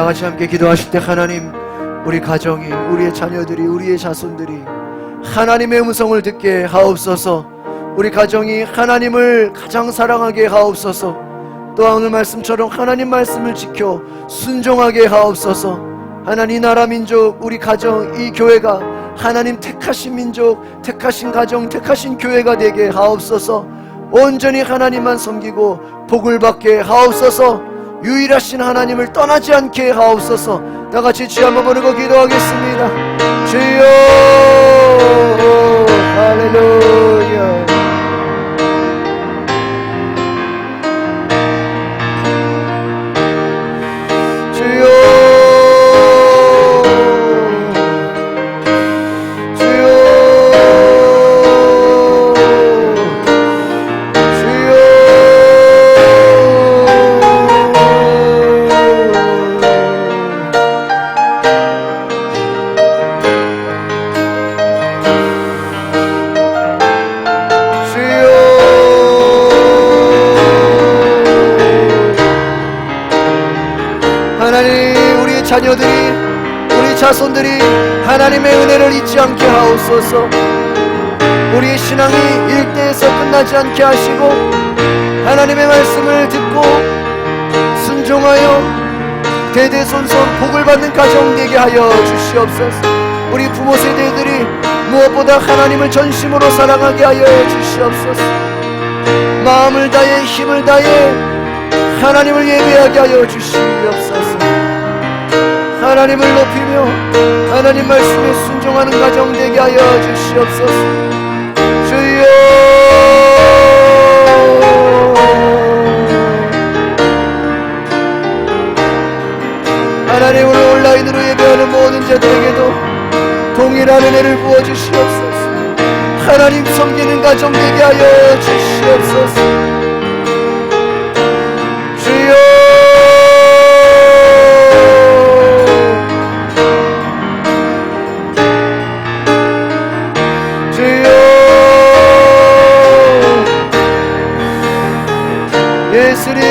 같이 함께 기도하실 때 하나님, 우리 가정이, 우리의 자녀들이, 우리의 자손들이 하나님의 음성을 듣게 하옵소서. 우리 가정이 하나님을 가장 사랑하게 하옵소서. 또한 오늘 말씀처럼 하나님 말씀을 지켜 순종하게 하옵소서. 하나님, 나라 민족, 우리 가정, 이 교회가 하나님 택하신 민족, 택하신 가정, 택하신 교회가 되게 하옵소서. 온전히 하나님만 섬기고 복을 받게 하옵소서. 유일하신 하나님을 떠나지 않게 하옵소서. 다 같이 주 한번 부르고 기도하겠습니다. 주여, 할렐루야. 주여, 주여, 하나님, 우리 자녀들이, 우리 자손들이 하나님의 은혜를 잊지 않게 하옵소서. 우리 신앙이 일대에서 끝나지 않게 하시고 하나님의 말씀을 듣고 순종하여 대대손손 복을 받는 가정 되게 하여 주시옵소서. 우리 부모 세대들이 무엇보다 하나님을 전심으로 사랑하게 하여 주시옵소서. 마음을 다해 힘을 다해 하나님을 예배하게 하여 주시옵소서. 하나님을 높이며 하나님 말씀에 순종하는 가정 되게 하여 주시옵소서. 주여, 하나님, 오늘 온라인으로 예배하는 모든 자들에게도 동일한 은혜를 부어주시옵소서. 하나님 섬기는 가정 되게 하여 주시옵소서. 주여, 주여, 예수님.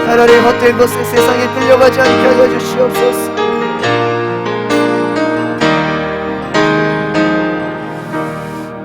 하나님, 헛된 것에 세상에 끌려가지 않게 하여 주시옵소서.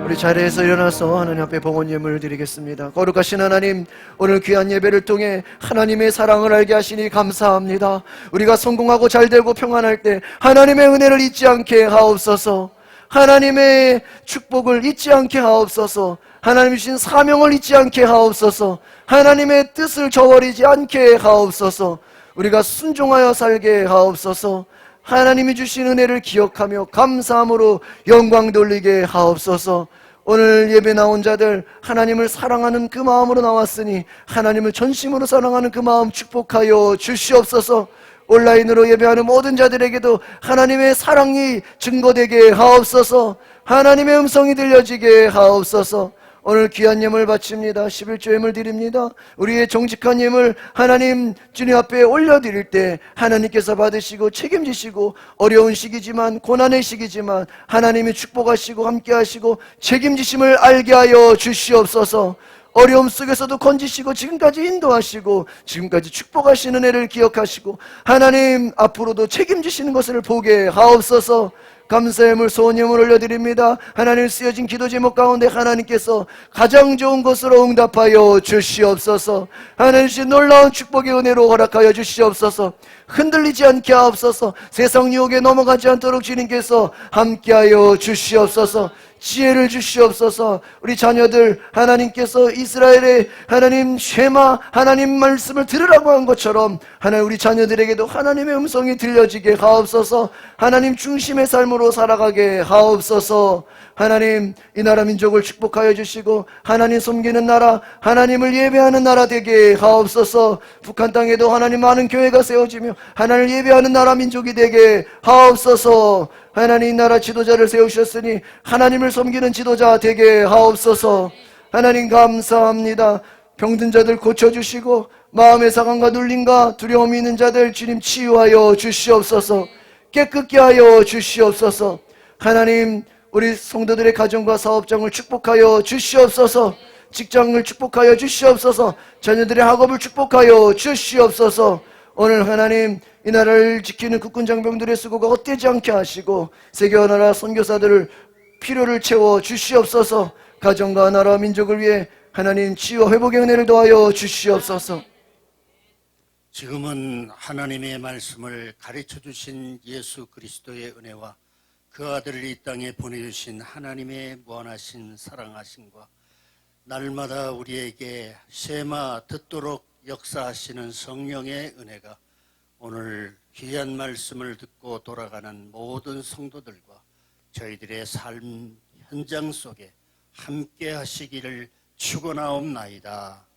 우리 자리에서 일어나서 하나님 앞에 봉헌 예물을 드리겠습니다. 거룩하신 하나님, 오늘 귀한 예배를 통해 하나님의 사랑을 알게 하시니 감사합니다. 우리가 성공하고 잘되고 평안할 때 하나님의 은혜를 잊지 않게 하옵소서. 하나님의 축복을 잊지 않게 하옵소서. 하나님 주신 사명을 잊지 않게 하옵소서. 하나님의 뜻을 저버리지 않게 하옵소서. 우리가 순종하여 살게 하옵소서. 하나님이 주신 은혜를 기억하며 감사함으로 영광 돌리게 하옵소서. 오늘 예배 나온 자들, 하나님을 사랑하는 그 마음으로 나왔으니 하나님을 전심으로 사랑하는 그 마음 축복하여 주시옵소서. 온라인으로 예배하는 모든 자들에게도 하나님의 사랑이 증거되게 하옵소서. 하나님의 음성이 들려지게 하옵소서. 오늘 귀한 예물 바칩니다. 11조 예물 드립니다. 우리의 정직한 예물 하나님 주님 앞에 올려드릴 때 하나님께서 받으시고 책임지시고, 어려운 시기지만 고난의 시기지만 하나님이 축복하시고 함께하시고 책임지심을 알게 하여 주시옵소서. 어려움 속에서도 건지시고 지금까지 인도하시고 지금까지 축복하시는 은혜를 기억하시고 하나님 앞으로도 책임지시는 것을 보게 하옵소서. 감사의 물, 소원 예물 올려드립니다. 하나님, 쓰여진 기도 제목 가운데 하나님께서 가장 좋은 것으로 응답하여 주시옵소서. 하나님 주신 놀라운 축복의 은혜로 허락하여 주시옵소서. 흔들리지 않게 하옵소서. 세상 유혹에 넘어가지 않도록 주님께서 함께하여 주시옵소서. 지혜를 주시옵소서. 우리 자녀들 하나님께서 이스라엘의 하나님 쉐마, 하나님 말씀을 들으라고 한 것처럼 하나님 우리 자녀들에게도 하나님의 음성이 들려지게 하옵소서. 하나님 중심의 삶으로 살아가게 하옵소서. 하나님, 이 나라 민족을 축복하여 주시고 하나님 섬기는 나라, 하나님을 예배하는 나라 되게 하옵소서. 북한 땅에도 하나님 많은 교회가 세워지며 하나님을 예배하는 나라 민족이 되게 하옵소서. 하나님, 이 나라 지도자를 세우셨으니 하나님을 섬기는 지도자 되게 하옵소서. 하나님 감사합니다. 병든 자들 고쳐주시고 마음의 상함과 눌림과 두려움이 있는 자들 주님 치유하여 주시옵소서. 깨끗게 하여 주시옵소서. 하나님 우리 성도들의 가정과 사업장을 축복하여 주시옵소서. 직장을 축복하여 주시옵소서. 자녀들의 학업을 축복하여 주시옵소서. 오늘 하나님 이 나라를 지키는 국군 장병들의 수고가 헛되지 않게 하시고 세계와 나라 선교사들을 필요를 채워 주시옵소서. 가정과 나라 민족을 위해 하나님 치유와 회복의 은혜를 더하여 주시옵소서. 지금은 하나님의 말씀을 가르쳐 주신 예수 그리스도의 은혜와 그 아들을 이 땅에 보내주신 하나님의 무한하신 사랑하심과 날마다 우리에게 쉐마 듣도록 역사하시는 성령의 은혜가 오늘 귀한 말씀을 듣고 돌아가는 모든 성도들과 저희들의 삶 현장 속에 함께 하시기를 축원하옵나이다.